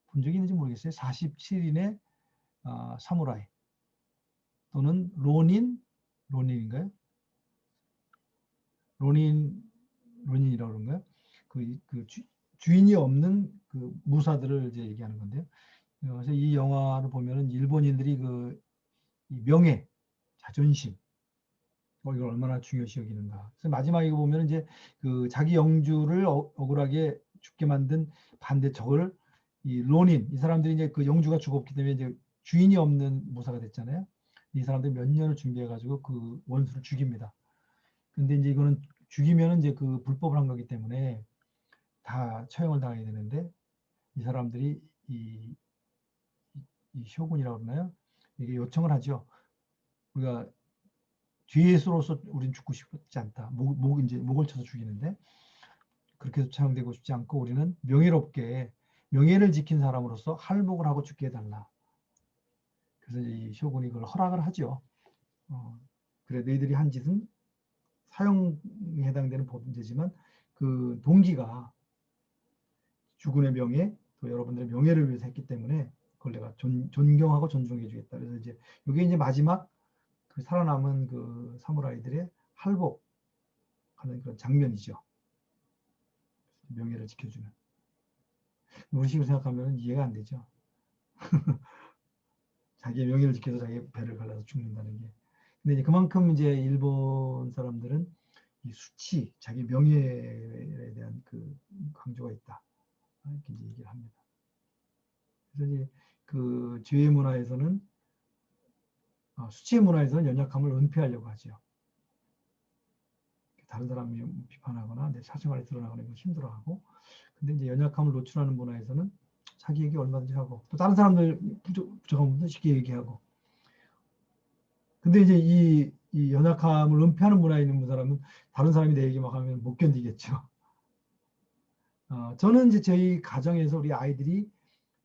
본 적이 있는지 모르겠어요. 47인의 사무라이 또는 로닌인가요? 로닌이라고 그런가요? 그 주인이 없는 그 무사들을 이제 얘기하는 건데요. 그래서 이 영화를 보면은 일본인들이 그 명예, 자존심, 이걸 얼마나 중요시 여기는가. 그래서 마지막에 보면 이제 그 자기 영주를 억울하게 죽게 만든 반대 저걸 이 로닌, 이 사람들이 이제 그 영주가 죽었기 때문에 이제 주인이 없는 무사가 됐잖아요. 이 사람들이 몇 년을 준비해가지고 그 원수를 죽입니다. 근데 이제 이거는 죽이면은 이제 그 불법을 한 거기 때문에 다 처형을 당하게 되는데 이 사람들이 이 쇼군이라고 그러나요? 이게 요청을 하죠. 우리가 죄수로서 우린 죽고 싶지 않다. 이제 목을 쳐서 죽이는데 그렇게 해서 처형되고 싶지 않고 우리는 명예롭게 명예를 지킨 사람으로서 할복을 하고 죽게 해달라. 그래서 이 쇼군이 그걸 허락을 하죠. 그래 너희들이 한 짓은 사형에 해당되는 범죄지만 그 동기가 주군의 명예 또 여러분들의 명예를 위해서 했기 때문에 그걸 내가 존경하고 존중해 주겠다. 그래서 이제 이게 이제 마지막 그 살아남은 그 사무라이들의 할복하는 그런 장면이죠. 명예를 지켜주는. 우리식으로 생각하면 이해가 안 되죠. 자기의 명예를 지켜서 자기의 배를 갈라서 죽는다는 게. 근데 이제 그만큼 이제 일본 사람들은 이 수치, 자기 명예에 대한 그 강조가 있다. 이렇게 이제 얘기를 합니다. 그래서 이제 그 죄의 문화에서는 수치의 문화에서는 연약함을 은폐하려고 하죠. 다른 사람이 비판하거나 내 사생활에 드러나거나 이걸 힘들어하고 근데 이제 연약함을 노출하는 문화에서는 자기 얘기 얼마든지 하고 또 다른 사람들 부족한 부분도 쉽게 얘기하고 근데 이제 이 연약함을 은폐하는 문화에 있는 사람은 다른 사람이 내 얘기 막 하면 못 견디겠죠. 저는 이제 저희 가정에서 우리 아이들이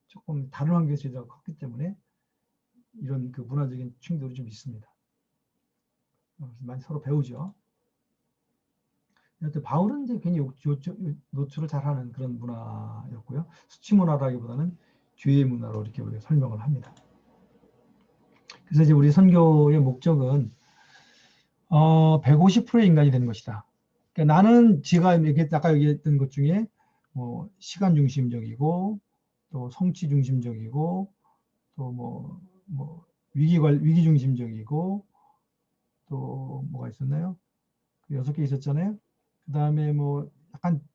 조금 다른 환경에서 제가 컸기 때문에 이런 그 문화적인 충돌이 좀 있습니다. 많이 서로 배우죠. 바울은 이제 괜히 노출을 잘하는 그런 문화였고요. 수치 문화라기보다는 죄의 문화로 이렇게 우리가 설명을 합니다. 그래서 이제 우리 선교의 목적은 150%의 인간이 되는 것이다. 그러니까 나는 제가 아까 얘기했던 것 중에 뭐 시간 중심적이고 또 성취 중심적이고 또 뭐 위기 중심적이고 또 뭐가 있었나요? 6개 있었잖아요. 그 다음에 뭐 약간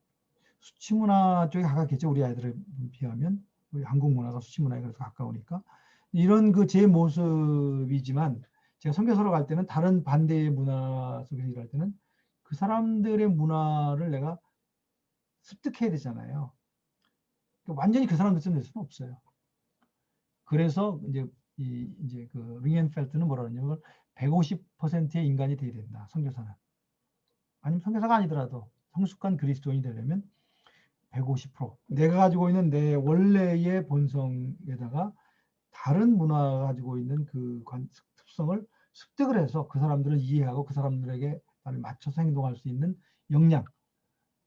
수치 문화 쪽에 가깝겠죠. 우리 아이들에 비하면 우리 한국 문화가 수치 문화에 그래서 가까우니까 이런 그 제 모습이지만 제가 선교사로 갈 때는 다른 반대의 문화 속에서 일할 때는 그 사람들의 문화를 내가 습득해야 되잖아요. 완전히 그 사람들 될 수는 없어요. 그래서 이제 그 링앤펠트는 뭐라 그러냐면 150%의 인간이 돼야 된다. 선교사는. 아니면 선교사가 아니더라도 성숙한 그리스도인이 되려면 150% 내가 가지고 있는 내 원래의 본성에다가 다른 문화가 가지고 있는 그 특성을 습득을 해서 그 사람들을 이해하고 그 사람들에게 맞춰서 행동할 수 있는 역량,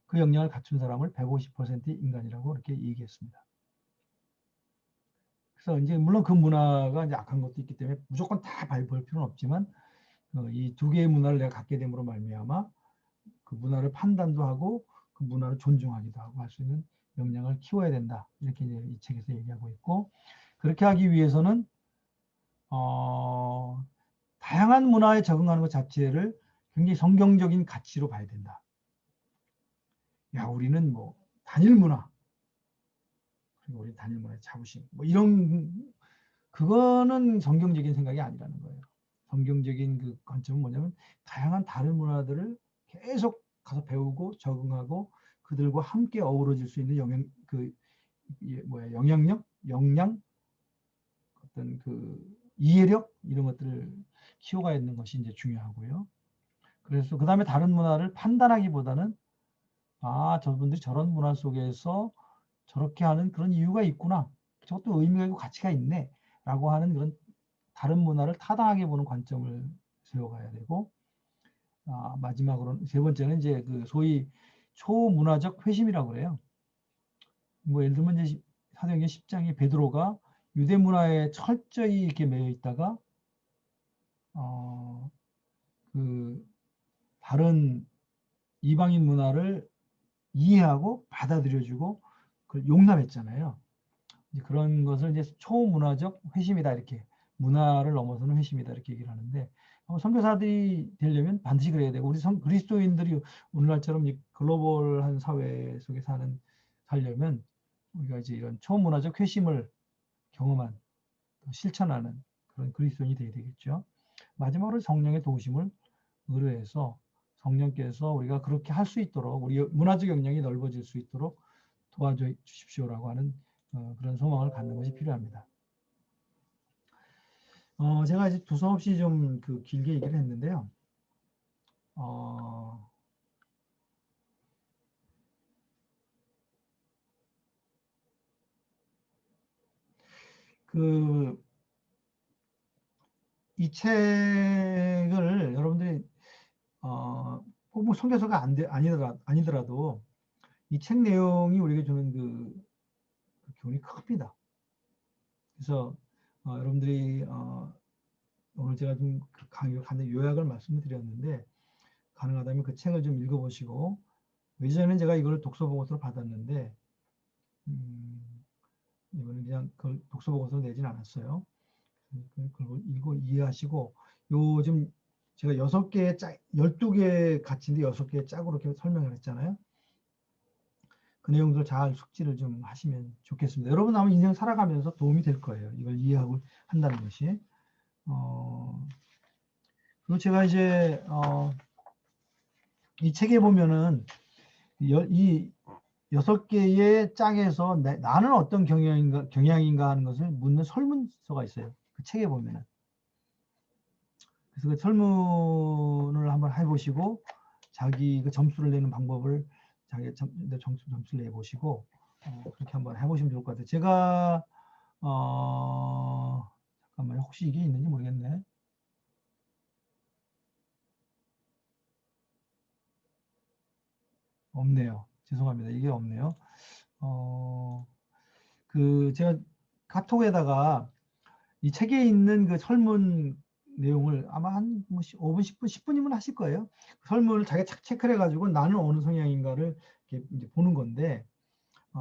그 역량을 갖춘 사람을 150% 인간이라고 이렇게 얘기했습니다. 그래서 이제 물론 그 문화가 이제 악한 것도 있기 때문에 무조건 다 볼 필요는 없지만 이 두 개의 문화를 내가 갖게 됨으로 말미암아 그 문화를 판단도 하고 그 문화를 존중하기도 하고 할 수 있는 역량을 키워야 된다. 이렇게 이제 이 책에서 얘기하고 있고, 그렇게 하기 위해서는 다양한 문화에 적응하는 것 자체를 굉장히 성경적인 가치로 봐야 된다. 야, 우리는 뭐 단일 문화, 그리고 우리 단일 문화의 자부심, 뭐 이런, 그거는 성경적인 생각이 아니라는 거예요. 성경적인 그 관점은 뭐냐면 다양한 다른 문화들을 계속 가서 배우고 적응하고 그들과 함께 어우러질 수 있는 영향력, 역량, 어떤 그 이해력 이런 것들을 키워가야 되는 것이 이제 중요하고요. 그래서 그 다음에 다른 문화를 판단하기보다는 저분들이 저런 문화 속에서 저렇게 하는 그런 이유가 있구나. 저것도 의미가 있고 가치가 있네. 라고 하는 그런 다른 문화를 타당하게 보는 관점을 세워가야 되고, 마지막으로 세 번째는 이제 그 소위 초문화적 회심이라고 그래요. 뭐 예를 들면 이제 사도행전 10장에 베드로가 유대 문화에 철저히 이렇게 매여 있다가 그 다른 이방인 문화를 이해하고 받아들여주고 그걸 용납했잖아요. 그런 것을 이제 초문화적 회심이다, 이렇게 문화를 넘어서는 회심이다, 이렇게 얘기를 하는데, 선교사들이 되려면 반드시 그래야 되고, 우리 그리스도인들이 오늘날처럼 글로벌한 사회 속에 살려면 우리가 이제 이런 초문화적 회심을 경험한, 실천하는 그런 그리스도인이 되어야 되겠죠. 마지막으로 성령의 도우심을 의뢰해서 성령께서 우리가 그렇게 할 수 있도록, 우리 문화적 역량이 넓어질 수 있도록 도와줘 주십시오라고 하는 그런 소망을 갖는 것이 필요합니다. 제가 이제 두서없이 좀 그 길게 얘기를 했는데요. 이 책을 여러분들이 꼭 뭐 선교서가 아니더라도 이 책 내용이 우리에게 주는 그 교훈이 큽니다. 그래서 여러분들이 오늘 제가 좀 간단히 요약을 말씀을 드렸는데, 가능하다면 그 책을 좀 읽어보시고, 예전에는 제가 이걸 독서보고서로 받았는데 이번에 그냥 그걸 독서보고서로 내진 않았어요. 그걸 읽고 이해하시고, 요즘 제가 12개 가치인데 6개의 짝으로 이렇게 설명을 했잖아요. 그 내용들 잘 숙지를 좀 하시면 좋겠습니다. 여러분 아마 인생 살아가면서 도움이 될 거예요. 이걸 이해하고 한다는 것이. 그리고 제가 이제 이 책에 보면은 이 6개의 짝에서 나는 어떤 경향인가 하는 것을 묻는 설문서가 있어요. 그 책에 보면은. 그래서 그 설문을 한번 해보시고 자기 그 점수를 내는 방법을 자기 점수를 내보시고 그렇게 한번 해보시면 좋을 것 같아요. 제가 잠깐만요. 혹시 이게 있는지 모르겠네. 없네요. 죄송합니다. 이게 없네요. 제가 카톡에다가 이 책에 있는 그 설문 내용을 아마 한 5분, 10분, 10분이면 하실 거예요. 설문을 자기가 체크를 해가지고 나는 어느 성향인가를 이렇게 이제 보는 건데,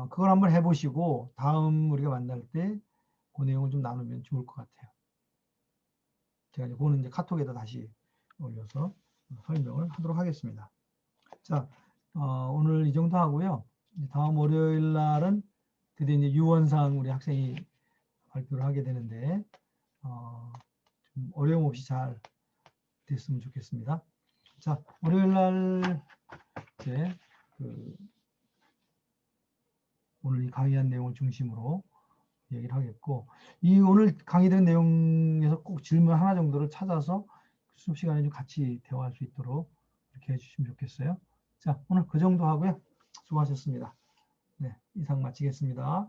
그걸 한번 해보시고 다음 우리가 만날 때 그 내용을 좀 나누면 좋을 것 같아요. 제가 이제 그거는 이제 카톡에다 다시 올려서 설명을 하도록 하겠습니다. 자, 오늘 이 정도 하고요. 다음 월요일 날은 드디어 이제 유원상 우리 학생이 발표를 하게 되는데, 좀 어려움 없이 잘 됐으면 좋겠습니다. 자, 월요일 날 이제 오늘 이 강의한 내용을 중심으로 얘기를 하겠고, 이 오늘 강의된 내용에서 꼭 질문 하나 정도를 찾아서 수업 시간에 좀 같이 대화할 수 있도록 이렇게 해주시면 좋겠어요. 자, 오늘 그 정도 하고요. 수고하셨습니다. 네, 이상 마치겠습니다.